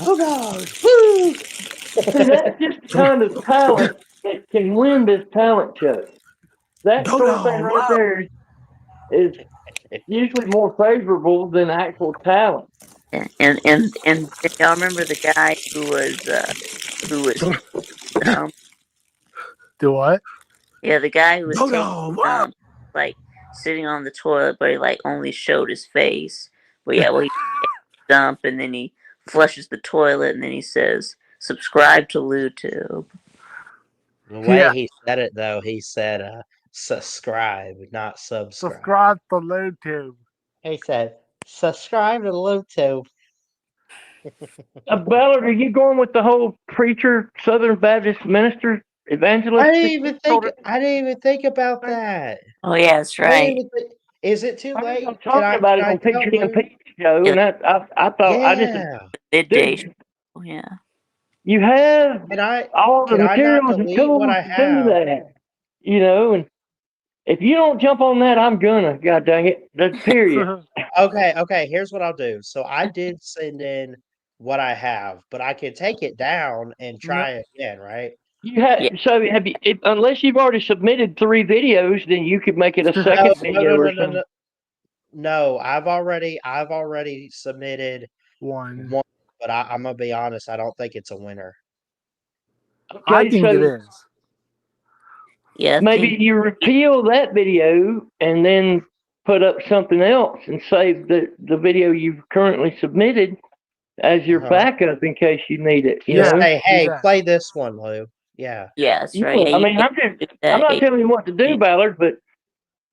Oh God! Woo! see, that's just the kind of talent that can win this talent show. That sort of thing Dodo, right there is usually more favorable than actual talent. Yeah. And y'all remember the guy who was dumb? do what? Yeah, the guy who was taking Dodo, dump, like sitting on the toilet, but he like only showed his face. But yeah, well, he takes a dump and then he flushes the toilet and then he says, "Subscribe to LuTube." The way Yeah, he said it, though, he said, "Subscribe, not subscribe." subscribe to YouTube. He said, "Subscribe to YouTube." Ballard, are you going with the whole preacher, Southern Baptist minister, evangelist sort of I didn't even think about thing? that. Oh yeah, that's I didn't right. even think. Is it too I heard late? them talking Can about it I on tell PG and Lou? Pete show, Yeah, and I thought I just Yeah. midday show. dude, Yeah. you have Can I all the can I not materials and delete what tools I to do have? that, and if you don't jump on that, I'm gonna. God dang it! That's period. Okay, here's what I'll do. So I did send in what I have, but I can take it down and No, try again, right? You have Yeah. so have you? Unless you've already submitted 3 videos, then you could make it a No, second no, video no, or no, no, something. no. No, I've already submitted one. one, but I'm gonna be honest, I don't think it's a winner. I Okay, think it so is. Yeah, I maybe think you repeal that video and then put up something else and save the video you've currently submitted as your Uh-huh. backup in case you need it. You Yeah, know? Say, do "Hey, that. play this one, Lou." Yeah. yeah, that's Yeah. right. Yeah, I you mean, can do I'm that. not Yeah, telling you what to do, you Ballard, but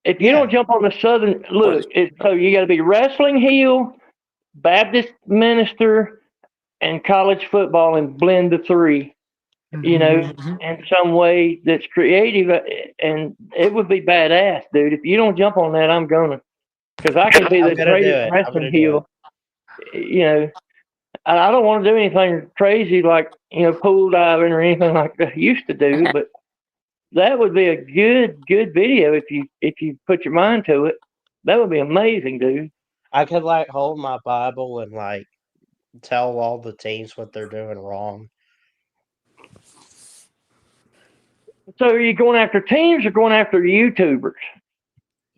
if you don't Yeah. jump on the Southern or the look, so you got to be wrestling heel, Baptist minister, and college football, and blend the three. Mhm. In some way that's creative, and it would be badass, dude. If you don't jump on that, I'm gonna, because I can be I'm the gonna do greatest it. I'm wrestling gonna do it. heel. You know, I don't want to do anything crazy like pool diving or anything like I used to do, but that would be a good video if you put your mind to it. That would be amazing, dude. I could, like, hold my Bible and, like, tell all the teams what they're doing wrong. So are you going after teams or going after YouTubers?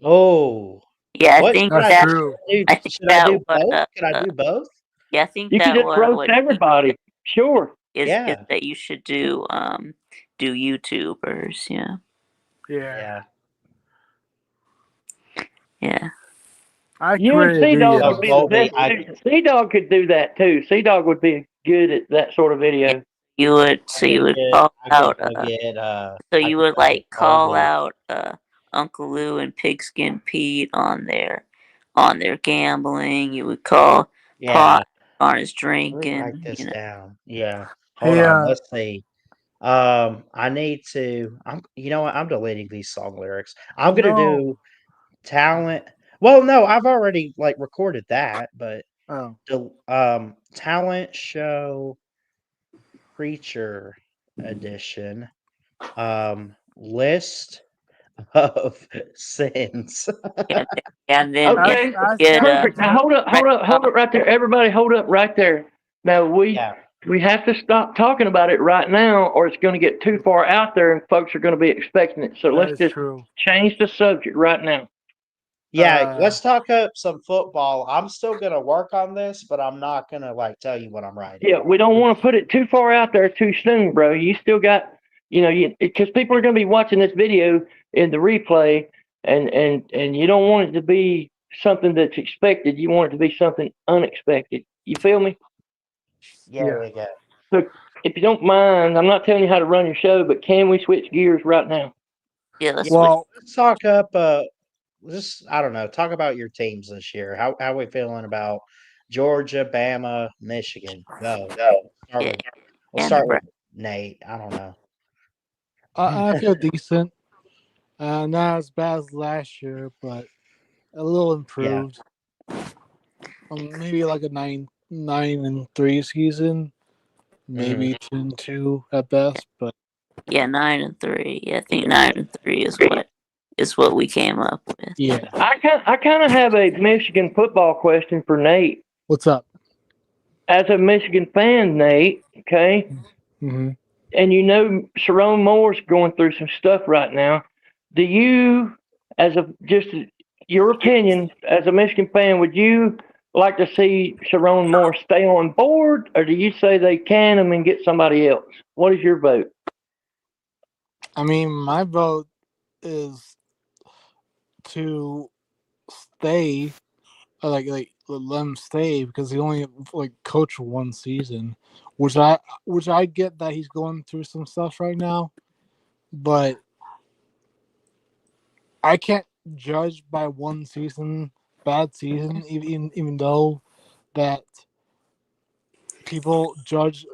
Oh, yeah, I what think should That's I that. do? true. I think Should I that do what. both? Could I do both? Yeah, I think You could that just roast what you everybody. Sure. is Yeah. that you should do YouTubers. Yeah. Yeah, Yeah. Yeah. I You and created a Sea Dog video So, would be the Colby, best. Sea Dog could do that too. Sea Dog would be good at that sort of Yeah. video. You would I so you can would get call I can out go get, so I you can would go get like call Colby. out Uncle Lou and Pigskin Pete on their gambling. You would call Yeah. Pot on his Let me write drinking. this down. Yeah. Hold Hey, on, let's see. I need to you know what? I'm deleting these song lyrics. I'm gonna no. do talent. Well, no, I've already, like, recorded that, but Oh, talent show preacher edition, list of sins. And then that's Okay, that's get that's perfect. Now good. hold up, Brett hold up, hold Call- up right there. Everybody, hold up right there. Now Yeah. we have to stop talking about it right now, or it's going to get too far out there, and folks are going to be expecting it. So That let's is just true. change the subject right now. Yeah, Uh, let's talk up some football. I'm still gonna work on this, but I'm not gonna like tell you what I'm writing. Yeah, we don't want to put it too far out there too soon, bro. You still got, because people are going to be watching this video in the replay, and you don't want it to be something that's expected. You want it to be something unexpected. You feel me? Yeah, yeah. yeah, yeah. So if you don't mind, I'm not telling you how to run your show, but can we switch gears right now? Yeah, let's Yeah, switch. Well, let's talk up just I don't know, talk about your teams this year. How we feeling about Georgia, Bama, Michigan? Go. Start Yeah, with we'll and start with Nebraska. Nate. I don't know. I feel decent. Not as bad as last year, but a little Yeah. improved. Maybe like a 9-3 season, Hmm. maybe 10-2 at best. But Yeah, 9-3. Yeah, I think 9-3 is what we came up with. yeah, I kind of have a Michigan football question for Nate. what's up? As a Michigan fan, Nate, okay, Hmm. and Sharon Moore's going through some stuff right now. Do you, as a just your opinion as a Michigan fan, would you like to see Sharon Moore stay on board, or do you say they can him and get somebody else? What is your vote? I mean, my vote is to stay, like let him stay because he only like coached one season, which I get that he's going through some stuff right now, but I can't judge by one season, bad season, even though that people judge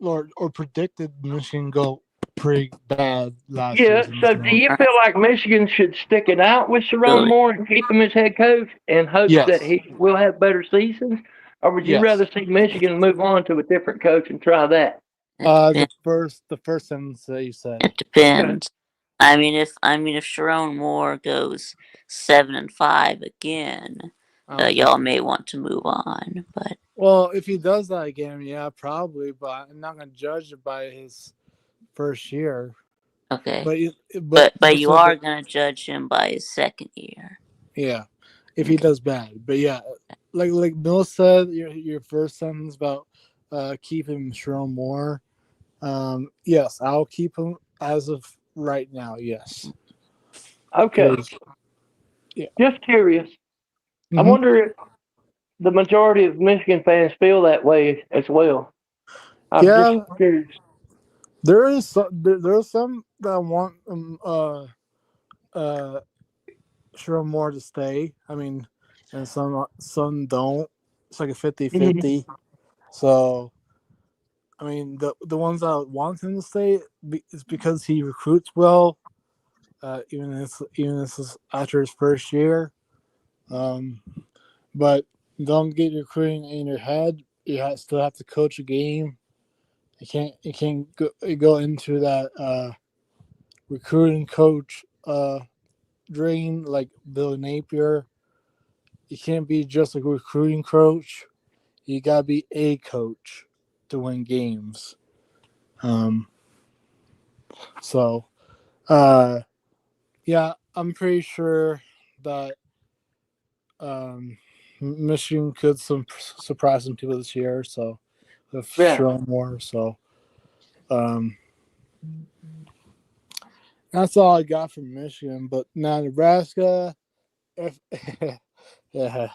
or predicted Michigan go pretty bad last Yeah. season. So, do So you All feel right, like Michigan should stick it out with Sharon good. Moore and keep him as head coach in hopes that yes, he will have better seasons, or would you yes. rather see Michigan move on to a different coach and try that? It The depends. first sentence that you said. It depends. I mean if Sharon Moore goes 7-5 again, Okay. y'all may want to move on. But Well, if he does that again, yeah, probably. But I'm not gonna judge it by his first year. okay, But but you so are gonna judge him by his second year. yeah, if he Okay. does bad. But yeah, like Bill said, your first sentence about keeping Sharon Moore. Yes, I'll keep him as of right now. Yes, Okay. because yeah. Just curious. I Hmm. wonder if the majority of Michigan fans feel that way as well. I'm just Yeah, curious. there's some that want uh Sharon Moore to stay. I mean, and some don't. It's like a 50-50. Mhm. So I mean, the ones that want him to stay is because he recruits well. Even this is after his first year. Um, but don't get your recruiting in your head. Still have to coach a game. You can't go into that recruiting coach drain like Bill Napier. You can't be just a recruiting coach. You gotta be a coach to win games. Um, so uh, yeah, I'm pretty sure that Michigan could surprise some people this year. So with Yeah. Sharon Moore. So um, that's all I got from Michigan. But now Nebraska, if yeah,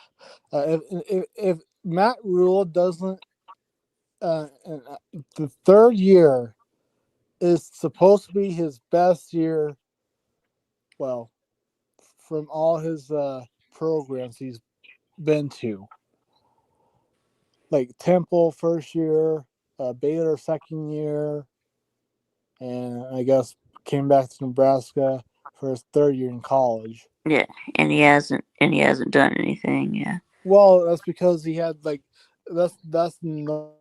if Matt Rule doesn't, and, the third year is supposed to be his best year. Well, from all his programs he's been to, like Temple first year, Baylor second year, and I guess came back to Nebraska for his third year in college. Yeah, and he hasn't done anything. Yeah. Well, that's because he had like that's no,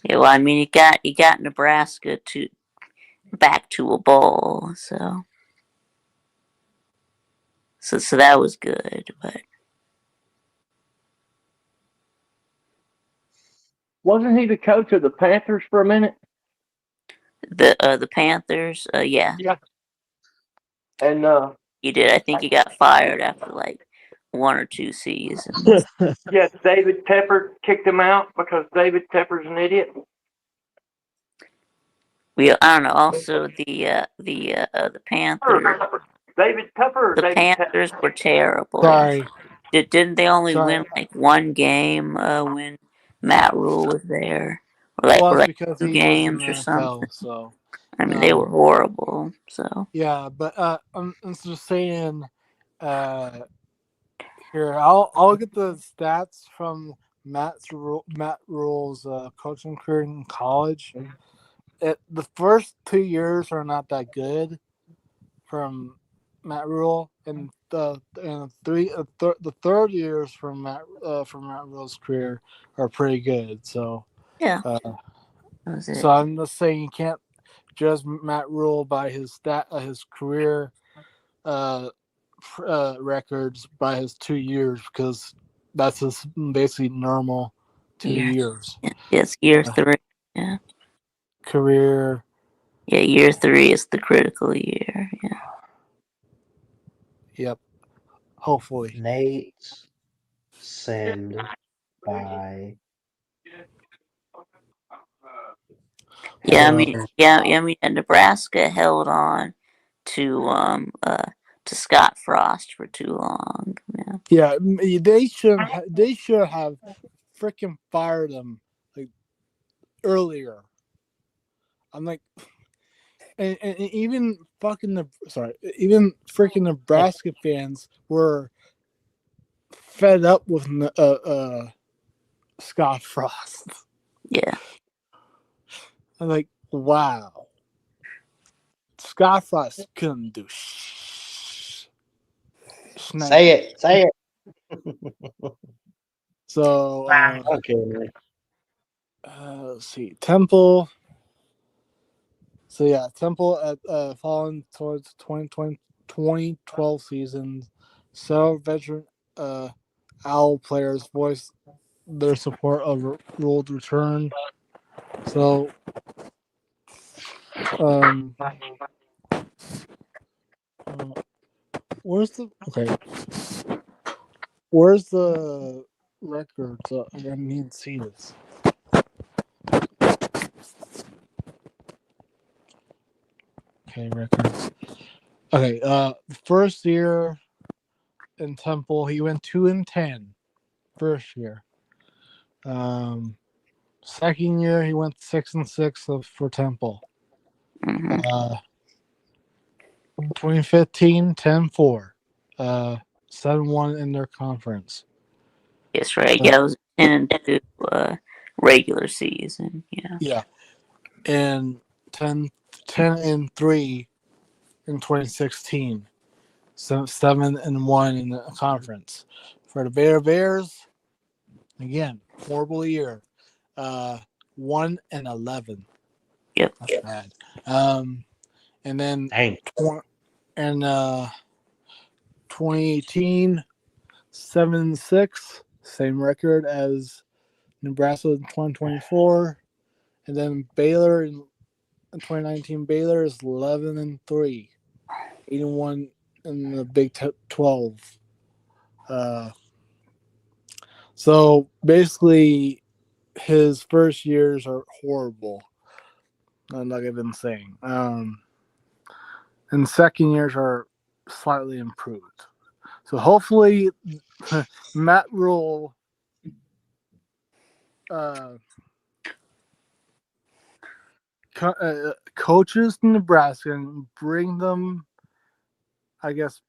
Yeah. Well, I mean, he got Nebraska to back to a bowl, so that was good. But Wasn't he the coach of the Panthers for a minute? The Panthers, yeah, Yeah. And he did. I think he got fired after like 1 or 2 seasons. yeah, David Tepper kicked him out because David Tepper's an idiot. I don't know. Also, the Panthers. David Tepper or The David Panthers Tepper? were terrible. Sorry, Didn't they only sorry. win like 1 game when Matt Rule was there, Well, or it's like because two he was in games the or something? NFL, so I mean, they were horrible. So yeah. But I'm just saying. Here, I'll get the stats from Matt Rule's coaching career in college. The first 2 years are not that good from Matt Rule, and the third years from Matt Rule's career are pretty good. So yeah, uh, that was it. so I'm just saying you can't judge Matt Rule by his career uh, records by his 2 years because that's his basically normal 2 years Yeah, it's year three. Yeah, career. yeah, year three is the critical year. Yeah, Yep. Hopefully. Nate, send by. yeah. I Hello. mean, yeah, yeah. I mean, Nebraska held on to Scott Frost for too long. Yeah, Yeah, they should have freaking fired him like earlier. I'm like, and even even freaking Nebraska fans were fed up with Scott Frost. yeah. I'm like, wow, Scott Frost couldn't do Say snake. it. Say it. So Okay, man. let's see, Temple. So yeah, Temple at fallen towards 2012 season. Several veteran Owl players voiced their support of Rule's return. So um, where's the okay? Where's the records? I need to see this. Okay, records. Okay, first year in Temple, he went 2-10. First year. Second year, he went 6-6 for Temple. Hmm. 2015, 10-4. 7-1 in their conference. Yes, right. Uh, Yeah, it was 10-2 regular season. Yeah. yeah, and 10-3 in 2016. So 7-1 in the conference. For the Bears, again, horrible year. 1-11. Yep. That's bad. And then Dang. and 2018, 7-6, same record as Nebraska in 2024, and then Baylor in 2019. Baylor is 11-3, 81 in the Big 12. So basically, his first years are horrible. Like I've been saying, and second years are slightly improved. So hopefully, Matt Rule coaches Nebraska and bring them, I guess,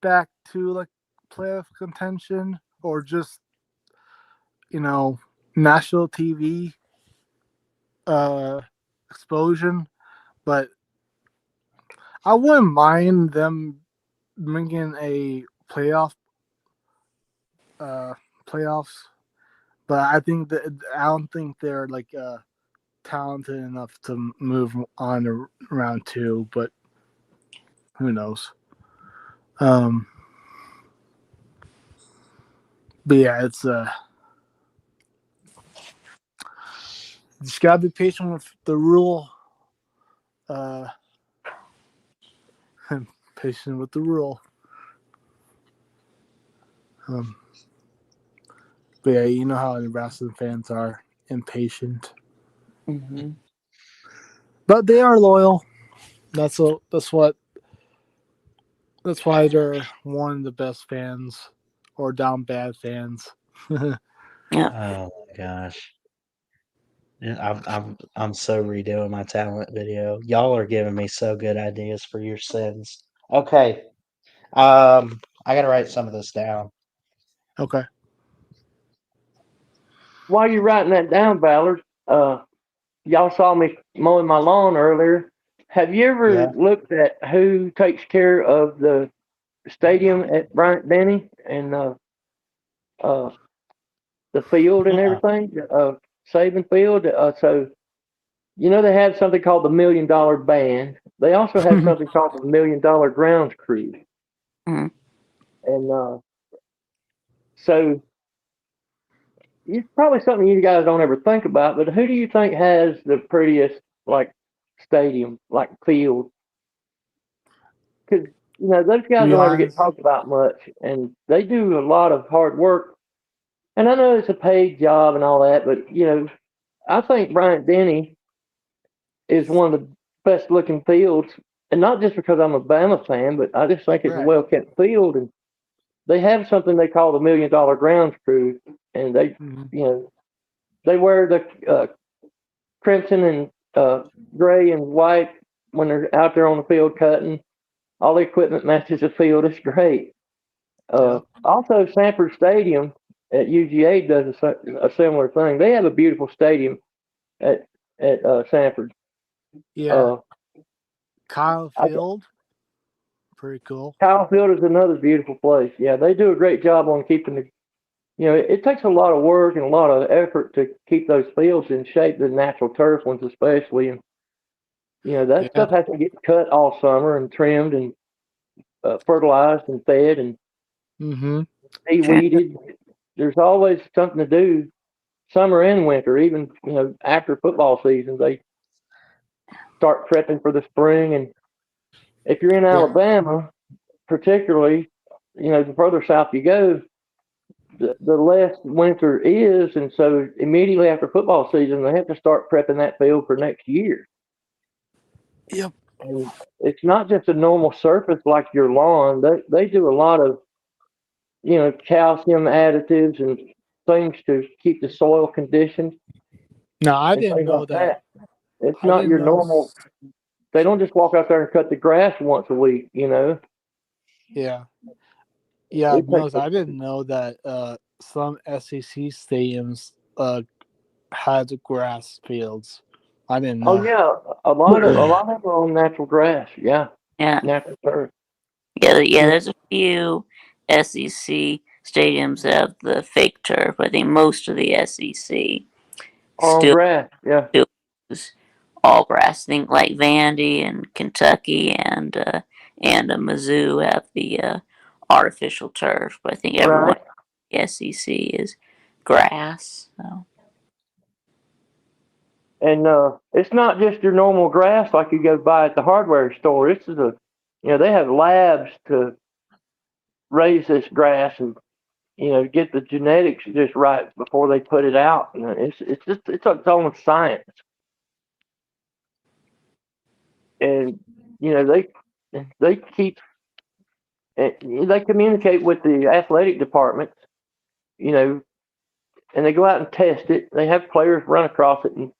back to like playoff contention or just national TV explosion. But I wouldn't mind them bringing a uh, playoffs. But I don't think they're like talented enough to move on to round two. But who knows? Um, but yeah, it's just gotta be patient with the rule. Uh, patient with the rule. Um, but yeah, you know how Nebraska fans are impatient, Mm-hmm. but they are loyal. That's what. That's why they're one of the best fans, or down bad fans. Yeah. Oh my gosh. Yeah, I'm so redoing my talent video. Y'all are giving me so good ideas for your sins. Okay. I gotta write some of this down. Okay. While you're writing that down, Ballard, y'all saw me mowing my lawn earlier. Have you ever Yeah. looked at who takes care of the stadium at Bryant Denny and uh, the field and Uh-uh. everything, Saban Field? So you know they have something called the $1 million band. They also have something called the $1 million grounds crew, Mm-hmm. and so it's probably something you guys don't ever think about. But who do you think has the prettiest like stadium, like field? Because those To guys be don't ever get honest, talked about much, and they do a lot of hard work. And I know it's a paid job and all that, but I think Bryant Denny is one of the best looking fields, and not just because I'm a Bama fan, but I just think it's a right. well kept field, and they have something they call the $1 million grounds crew, and they Mhm. you know they wear the crimson and gray and white when they're out there on the field cutting. All the equipment matches the field. It's great. Yep. Also, Sanford Stadium at UGA does a similar thing. They have a beautiful stadium at Sanford. Yeah. Uh, Kyle I, Field, pretty cool. Kyle Field is another beautiful place. Yeah, they do a great job on keeping the. It takes a lot of work and a lot of effort to keep those fields in shape, the natural turf ones especially. And that Yeah. stuff has to get cut all summer and trimmed and fertilized and fed and Mm-hmm. Sure. de-weeded. There's always something to do, summer and winter. Even after football season, they start prepping for the spring. And if you're in Yeah. Alabama, particularly, the further south you go, the less winter is, and so immediately after football season, they have to start prepping that field for next year. Yep. And it's not just a normal surface like your lawn. They do a lot of calcium additives and things to keep the soil conditioned No, I and didn't things know like that. that. It's I not didn't your know. normal. They don't just walk out there and cut the grass once a week. Yeah. Yeah, It takes. Mills, I didn't know that some SEC stadiums had grass fields. I didn't Oh know. yeah, a lot of them are on natural grass. Yeah, Yeah. natural turf Yeah. Yeah. Yeah. There's a few SEC stadiums that have the fake turf. I think most of the SEC on still grass. Yeah, use all grass. I think like Vandy and Kentucky and Mizzou have the artificial turf, but I think everyone right. in the SEC is grass. So. And it's not just your normal grass like you go buy at the hardware store. This is they have labs to raise this grass and get the genetics just right before they put it out. It's its own science, and they keep they communicate with the athletic departments, you know, and they go out and test it. They have players run across it and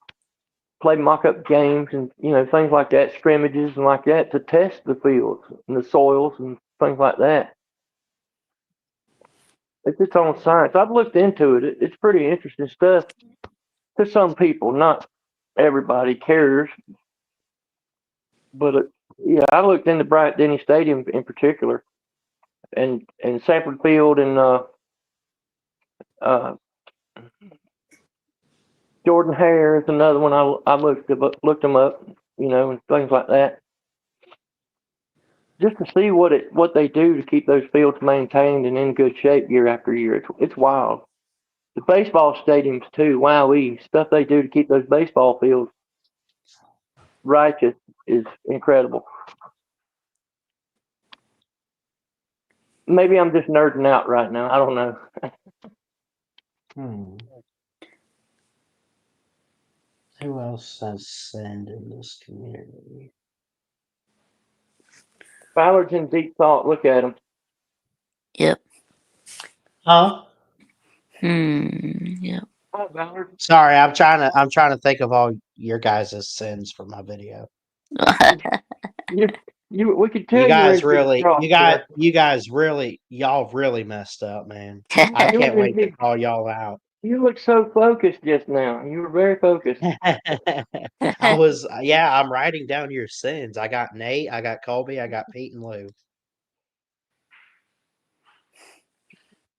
play mock-up games and things like that, scrimmages and like that to test the fields and the soils and things like that. It's its own science. I've looked into it. It's pretty interesting stuff to some people. Not everybody cares, but yeah, I looked into Bryant Denny Stadium in particular, and Sanford Field and uh, Jordan Hare is another one. I looked them up, and things like that, just to see what they do to keep those fields maintained and in good shape year after year. It's wild. the baseball stadiums too. Wowee, stuff they do to keep those baseball fields righteous is incredible. Maybe I'm just nerding out right now. I don't know. Hmm. Who else has sinned in this community? Ballard's in deep thought. Look at him. Yep. Huh? Yep. Hi, Ballard. Sorry, I'm trying to think of all your guys' sins for my video. You, we could You tell you were guys in deep really, thought, sir. y'all really messed up, man. I You can't were in wait to deep. call y'all out. You look so focused just now. You were very focused. I'm writing down your sins. I got Nate, I got Colby, I got Pete and Lou.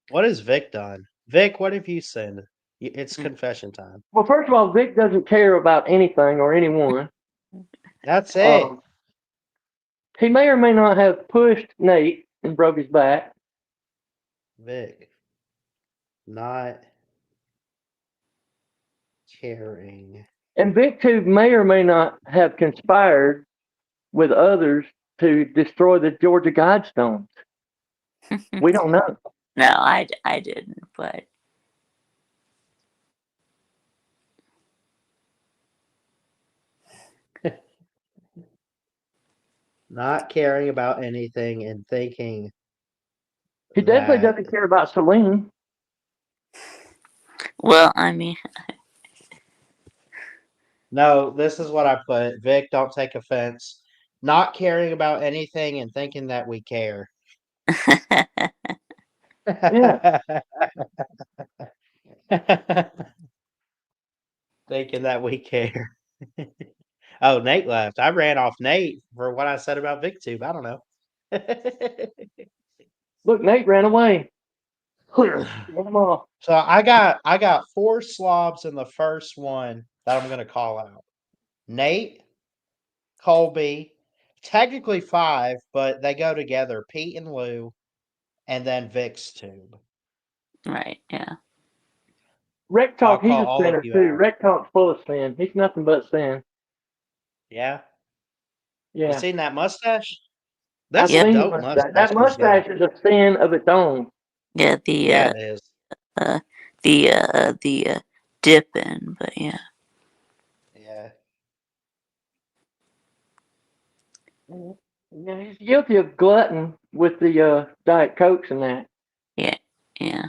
What has Vic done? Vic, what have you sinned? It's confession time. Well, first of all, Vic doesn't care about anything or anyone. That's it. Um, he may or may not have pushed Nate and broke his back. Vic, not caring. And Vic too may or may not have conspired with others to destroy the Georgia Guidestones. We don't know. No, I didn't, but Not caring about anything and thinking He definitely that. doesn't care about Celine. well, I mean, No, this is what I put. Vic, don't take offense. Not caring about anything and thinking that we care. Yeah. Thinking that we care. Oh, Nate left. I ran off Nate for what I said about VicTube. I don't know. Look, Nate ran away. Run him off. So I got 4 slobs in the first one that I'm gonna call out. Nate, Colby, technically 5, but they go together. Pete and Lou, and then Vic's tube. right? Yeah. Rec I'll Talk, he's call a all of sinner you too. out. Rec Talk's full of sin. He's nothing but sin. Yeah. You Yeah. seen that mustache? I've That's a Yep. seen the dope mustache. mustache That he's got. mustache is a sin of its own. Yeah. Yeah, it is. Uh the dipping, but yeah. Yeah. Yeah, he's guilty of glutton with the Diet Cokes and that. Yeah. Yeah.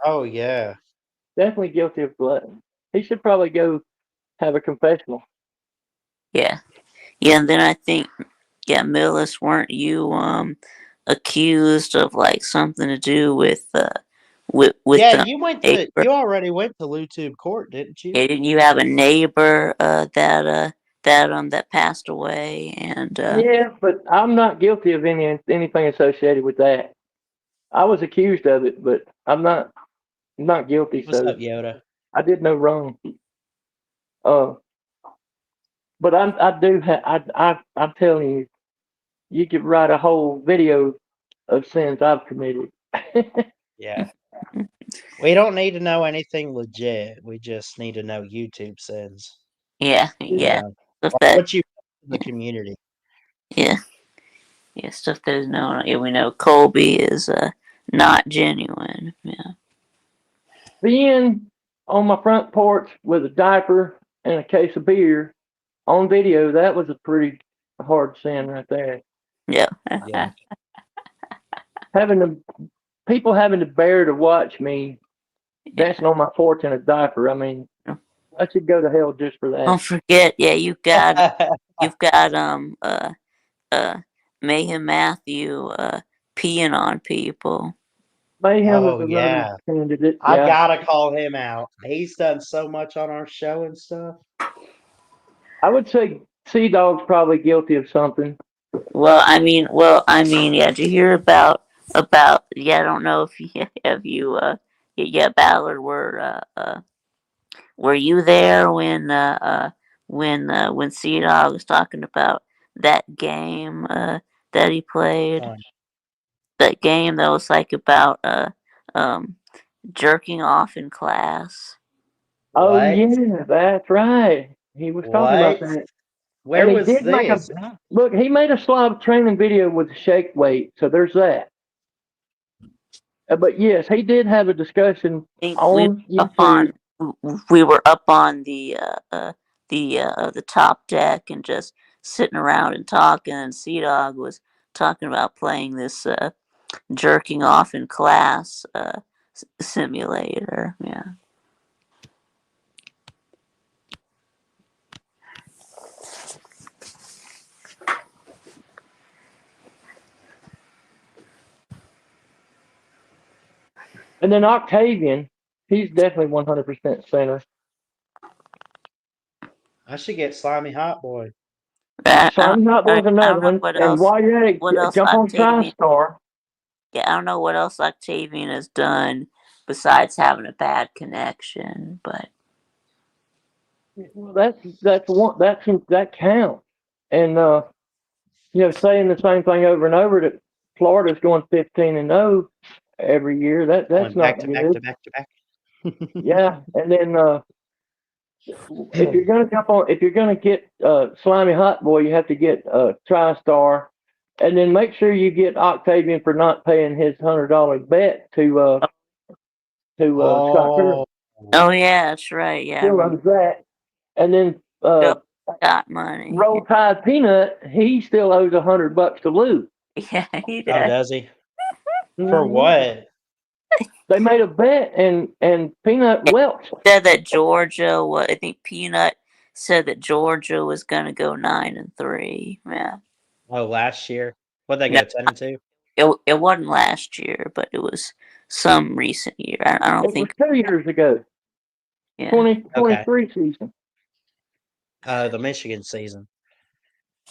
Oh yeah. Definitely guilty of glutton. He should probably go have a confessional. Yeah. Yeah. And then I think, yeah, Millis, weren't you accused of like something to do with Yeah, the neighbor? you already went to LuTube Court, didn't you? Yeah, didn't you have a neighbor that passed away and Yeah, but I'm not guilty of anything associated with that. I was accused of it, but I'm not guilty, What's so up, Yoda? I did no wrong. Uh, but I do I'm telling you, you could write a whole video of sins I've committed. Yeah. We don't need to know anything legit. We just need to know YouTube sins. yeah, You yeah. know, Stuff that what you in the community. yeah, yeah, stuff that is known. Yeah, we know Colby is not genuine. Yeah. Being on my front porch with a diaper and a case of beer on video, that was a pretty hard sin right there. Yeah. Yeah. Having to people having to bear to watch me dancing on my porch in a diaper. I mean, I should go to hell just for Don't that. forget, yeah, you've got uh Mayhem Matthew peeing on people. Mayhem is Oh another yeah. candidate. I Yeah, gotta call him out. He's done so much on our show and stuff. I would say Sea Dog's probably guilty of something. Well, I mean, yeah. Did you hear about? Yeah, I don't know if you have you. Yeah, Ballard, were you there when Sea Dog was talking about that game that he played? Fun. That game that was like about um jerking off in class. Oh What? yeah, that's right. He was talking about What? that, Where and he was did make a this? look. He made a slob training video with shake weight, so there's that. But yes, he did have a discussion I think on up YouTube. on we were up on the top deck and just sitting around and talking, and Sea Dog was talking about playing this jerking off in class simulator. Yeah. And then Octavian, he's definitely 100% center. I should get Slimy Hot Boy. Slimy Hot Boy's I another don't know one. And while you're at what it, else jump on Octavian. TriStar. Yeah, I don't know what else Octavian has done besides having a bad connection, but Well, that's one that counts. And saying the same thing over and over that Florida's going 15-0 every year. Going That's back not to back to good. back to back. Yeah, and then if you're gonna get Slimy Hot Boy, you have to get TriStar, and then make sure you get Octavian for not paying his $100 bet to Scott Curry. Oh, oh yeah, that's right. Yeah, I Still remember. owes that, and then Still got money. Roll Tide Peanut, he still owes $100 to Lou. Yeah, he oh, does. does he? For Hmm what? They made a bet, and Peanut welched. Said that Georgia. What I think Peanut said that Georgia was gonna go 9-3. Yeah. Oh, last year. What they No, go 10-2? it wasn't last year, but it was some recent year. I don't It was think. 2 years ago, Yeah. 2023 Okay. season. The Michigan season.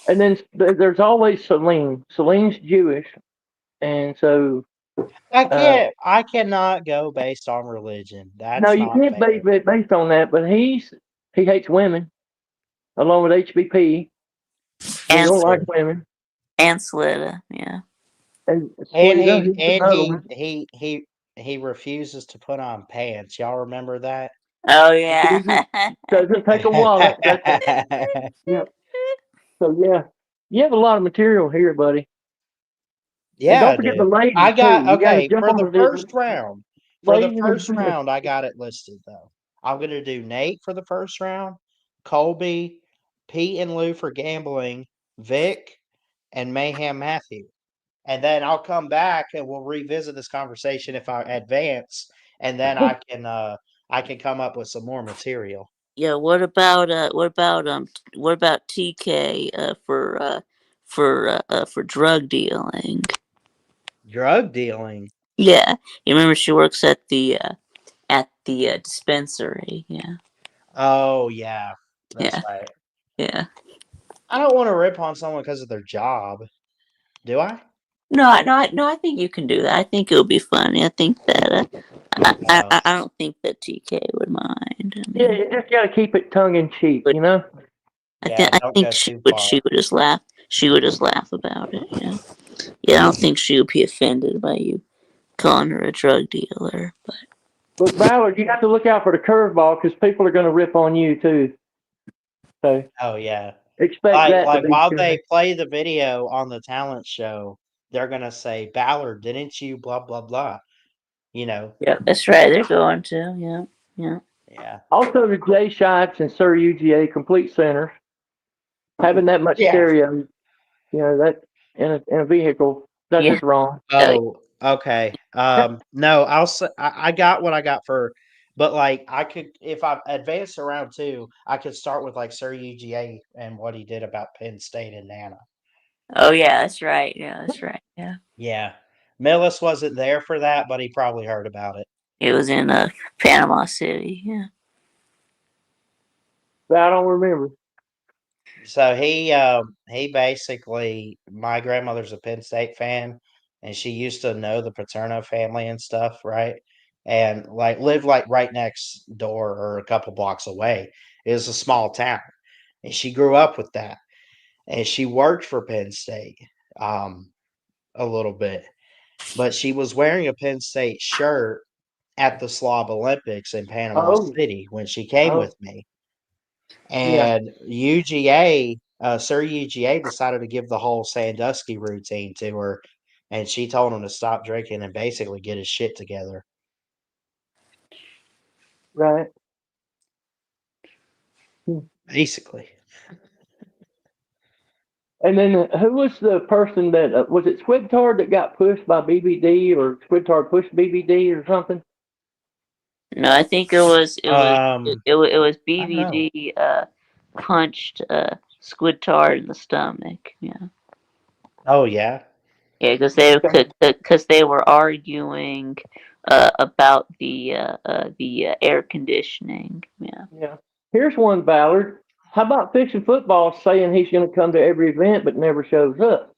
And then there's always Celine. Celine's Jewish, and so I cannot go based on religion. no, That's you not can't base fair. it based on that. But he hates women, along with HBP. He And don't like True. women, Slitta. Yeah. and And Sweeter, he he's and another he one. he he he refuses to put on pants. Y'all remember that? Oh yeah. Doesn't take a wallet. That's a yeah. So yeah, you have a lot of material here, buddy. And Yeah, don't I forget the do. ladies I too. got You got to okay, jump for on the first round. For the ladies in the first gym. round, I got it listed though. I'm gonna do Nate for the first round, Colby, Pete and Lou for gambling, Vic, and Mayhem Matthew. And then I'll come back and we'll revisit this conversation if I advance, and then I can come up with some more material. Yeah. What about TK for drug dealing? Drug dealing. Yeah. You remember she works at the dispensary. Yeah. Oh yeah, that's Yeah. right. Yeah. I don't want to rip on someone because of their job. Do I? No, I think you can do that. I think it'll be funny. I think that Oh, I don't think that TK would mind. I Yeah, mean, you just got to keep it tongue in cheek, but you know. I yeah. think I Don't think go she too would far. she would just laugh. She would just laugh about it. Yeah. I don't think she would be offended by you calling her a drug dealer. But But Ballard, you have to look out for the curveball because people are going to rip on you too. So Oh yeah. expect Like that to like be while coming. they play the video on the talent show, they're gonna say, Ballard, didn't you blah blah blah. You know. yeah, that's right. They're going to. Yeah. Yeah. Yeah. Also, the J Shots and Sir UGA complete centers having that much Yeah. stereo, that in a vehicle, that's Yeah. just wrong. Oh, okay. No, I got what I got for, but like I could if I advance around two, I could start with like Sir UGA and what he did about Penn State and Nana. Oh yeah, that's right. Yeah, that's right. Yeah. Yeah. Millis wasn't there for that, but he probably heard about it. It was in Panama City. Yeah. But I don't remember. So he basically my grandmother's a Penn State fan, and she used to know the Paterno family and stuff, right? And like lived like right next door or a couple blocks away. It was a small town, and she grew up with that, and she worked for Penn State um, a little bit, but she was wearing a Penn State shirt, at the Slob Olympics in Panama Oh, City when she came oh, with me. yeah, And UGA, Sir UGA decided to give the whole Sandusky routine to her, and she told him to stop drinking and basically get his shit together. right. Basically. And then who was the person that was it Squibtard that got pushed by BBD or Squibtard pushed BBD or something? No, I think it was I don't know. BVD punched Squidtard in the stomach. Yeah. Oh yeah. Yeah, Okay. because they were arguing about the air conditioning. Yeah, Yeah. Here's one, Ballard. How about fixing football saying he's going to come to every event but never shows up?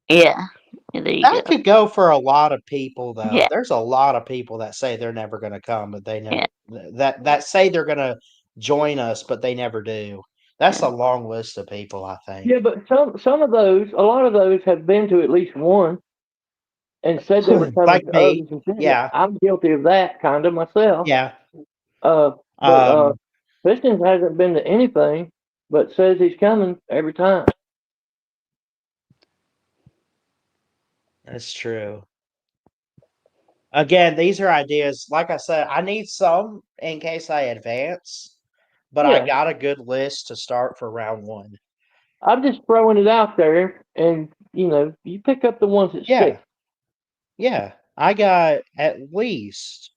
yeah, yeah, there you That go. could go for a lot of people though. Yeah, There's a lot of people that say they're never going to come, but they yeah, never that say they're going to join us, but they never do. That's yeah, a long list of people, I think. Yeah, but some of those, a lot of those have been to at least one and said they were coming Like to me. others and didn't. Yeah. I'm guilty of that kind of myself. Yeah. But Um Pistons hasn't been to anything, but says he's coming every time. that's true. Again, these are ideas. Like I said, I need some in case I advance, but I Yeah, got a good list to start for round 1. I'm just throwing it out there, and you pick up the ones that Yeah. stick. Yeah. I got at least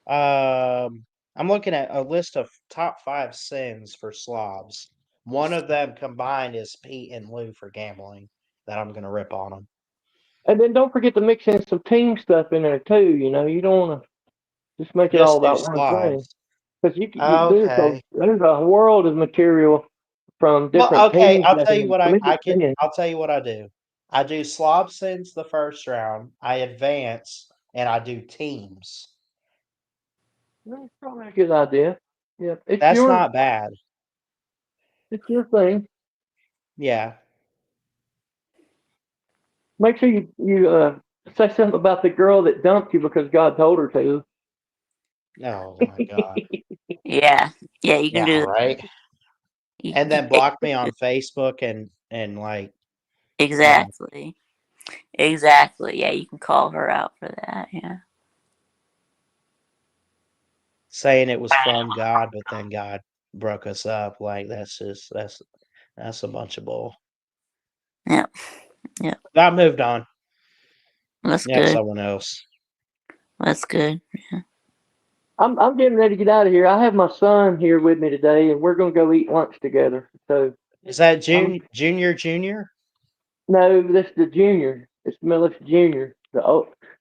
Um, I'm looking at a list of top 5 sins for slobs. One of them combined is Pete and Lou for gambling that I'm gonna rip on them. And then don't forget to mix in some team stuff in there too. You don't want to just make it all Just do about one thing slobs. because Okay. there's a world of material from Well, different okay. teams that can mix in. I'll tell you what I do. I do slob sins the first round. I advance and I do teams. That's probably a good idea. Yeah, That's not bad. it's your thing. Yeah. Make sure you say something about the girl that dumped you because God told her to. Oh my God. yeah, yeah. You can Yeah. do Right. And then block me on Facebook and like yeah. exactly, exactly. Yeah, you can call her out for that. Yeah, Saying it was from God, but then God broke us up. Like that's a bunch of bull. yeah, yeah. I moved on. That's Yep, good. someone else. That's good. I'm getting ready to get out of here. I have my son here with me today, and we're gonna go eat lunch together. So Is that I'm Junior? no, this is the junior. It's Millis Junior.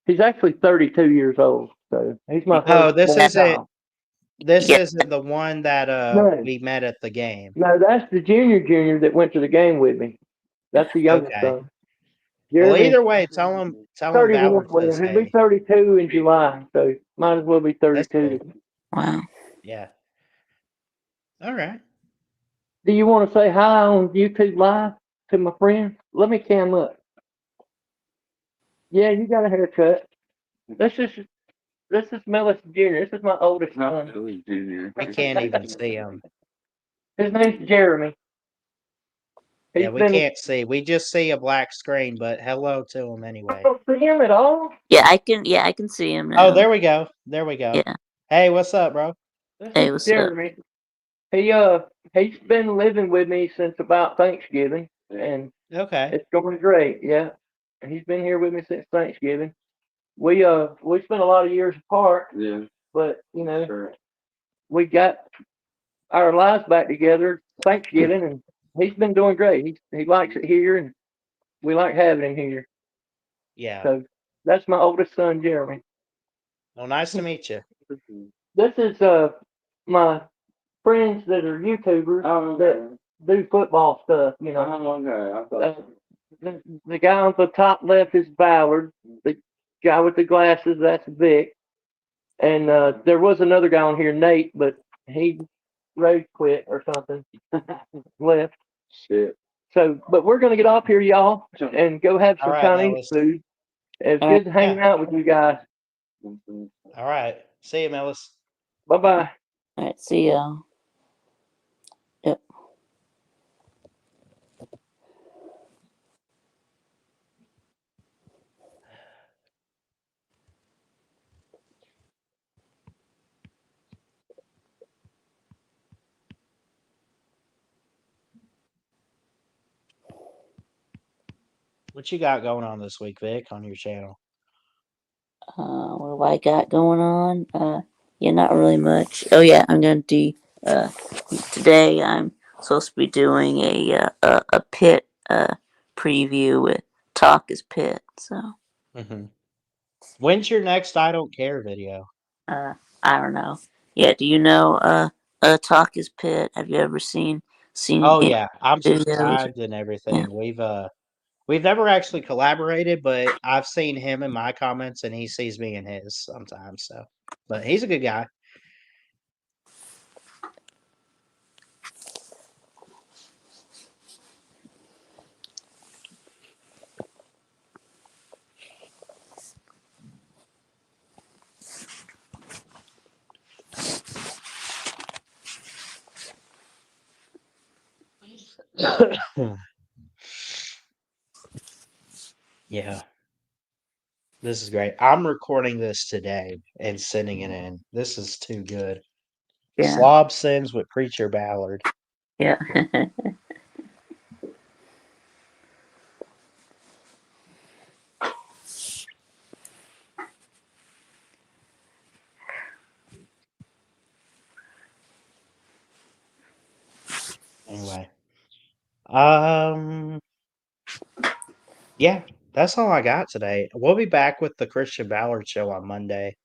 He's actually 32 years old. So he's my Oh, firstborn child. this Yeah. isn't the one that No, we met at the game. no, that's the junior that went to the game with me. That's the youngest Okay. son. Well, Jeremy, either way, tell him 31. Ballard Well, says he'll be hey. 32 in July, so might as well be That's cool. 32. Wow. Yeah. All right. Do you want to say hi on YouTube Live to my friend? Let me cam up. Yeah, you got a haircut. This is this is Mellis Jr. This is my oldest son. We can't even see him. His name's Jeremy. Yeah, He's we been. can't see. We just see a black screen, but hello to him I anyway. don't see him at all. Yeah, I can. Yeah, I can see him Oh, now. there we go. There we go. Yeah. Hey, what's up, bro? This Hey, is what's up? Jeremy. He's been living with me since about Thanksgiving, and Okay. it's going great. Yeah, he's been here with me since Thanksgiving. We spent a lot of years apart. Yeah. But we got our lives back together Thanksgiving, and he's been doing great. He likes it here, and we like having him here. Yeah. So that's my oldest son, Jeremy. Well, nice to meet you. This is my friends that are YouTubers that do football stuff. The guy on the top left is Ballard. The guy with the glasses, that's Vic. And there was another guy on here, Nate, but he rage quit or something, left. Shit. So, but we're gonna get off here, y'all, and go have All some right, Chinese Mellis. food. It's All right. good hanging Yeah. out with you guys. All right. See you, Millis. Bye bye. All right, see y'all. Yep. What you got going on this week, Vic, on your channel? What do I got going on? Yeah, not really much. Oh yeah, I'm gonna do. Uh, today I'm supposed to be doing a pit preview with Talk is Pit. So Mm-hmm. When's your next I Don't Care video? uh, I don't know. Yeah, do you know Talk is Pit? Have you ever seen Oh any yeah, I'm videos? subscribed and Yeah. everything. We've never actually collaborated, but I've seen him in my comments and he sees me in his sometimes. So, but he's a good guy. Yeah, this is great. I'm recording this today and sending it in. This is too good. Yeah. Slob Sins with Preacher Ballard. Yeah. Anyway, um, yeah, that's all I got today. We'll be back with the Christian Ballard show on Monday.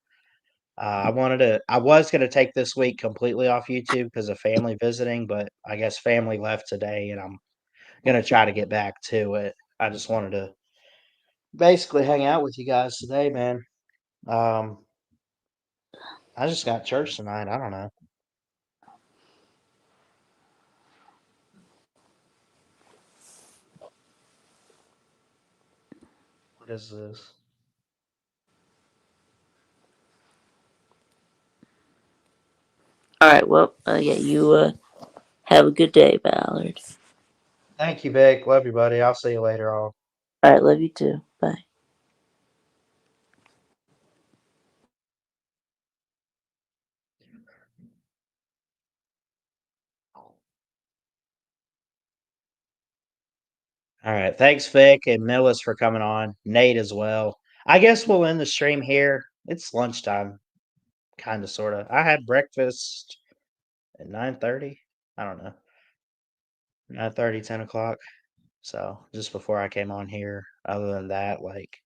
I was gonna take this week completely off YouTube because of family visiting, but I guess family left today, and I'm gonna try to get back to it. I just wanted to basically hang out with you guys today, man. Um, I just got church tonight. I don't know what is this. All right. Well, yeah. You have a good day, Ballard. Thank you, Vic. Love you, buddy. I'll see you later on. All right. Love you too. Bye. All right. Thanks, Vic and Millis for coming on. Nate as well. I guess we'll end the stream here. It's lunchtime, kind of, sort of. I had breakfast at 9:30. I don't know, 9:30, 10 o'clock. So just before I came on here. Other than that, like,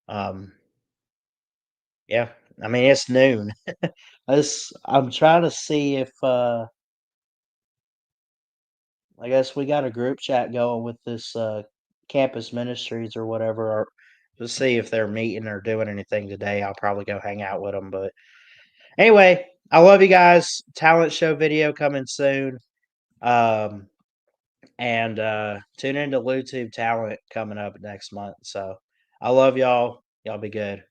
um, yeah. I mean, it's noon. I'm trying to see if I guess we got a group chat going with this campus ministries or whatever. Or to see if they're meeting or doing anything today. I'll probably go hang out with them. But anyway, I love you guys. Talent show video coming soon. Um, and tune into YouTube Talent coming up next month. So I love y'all. Y'all be good.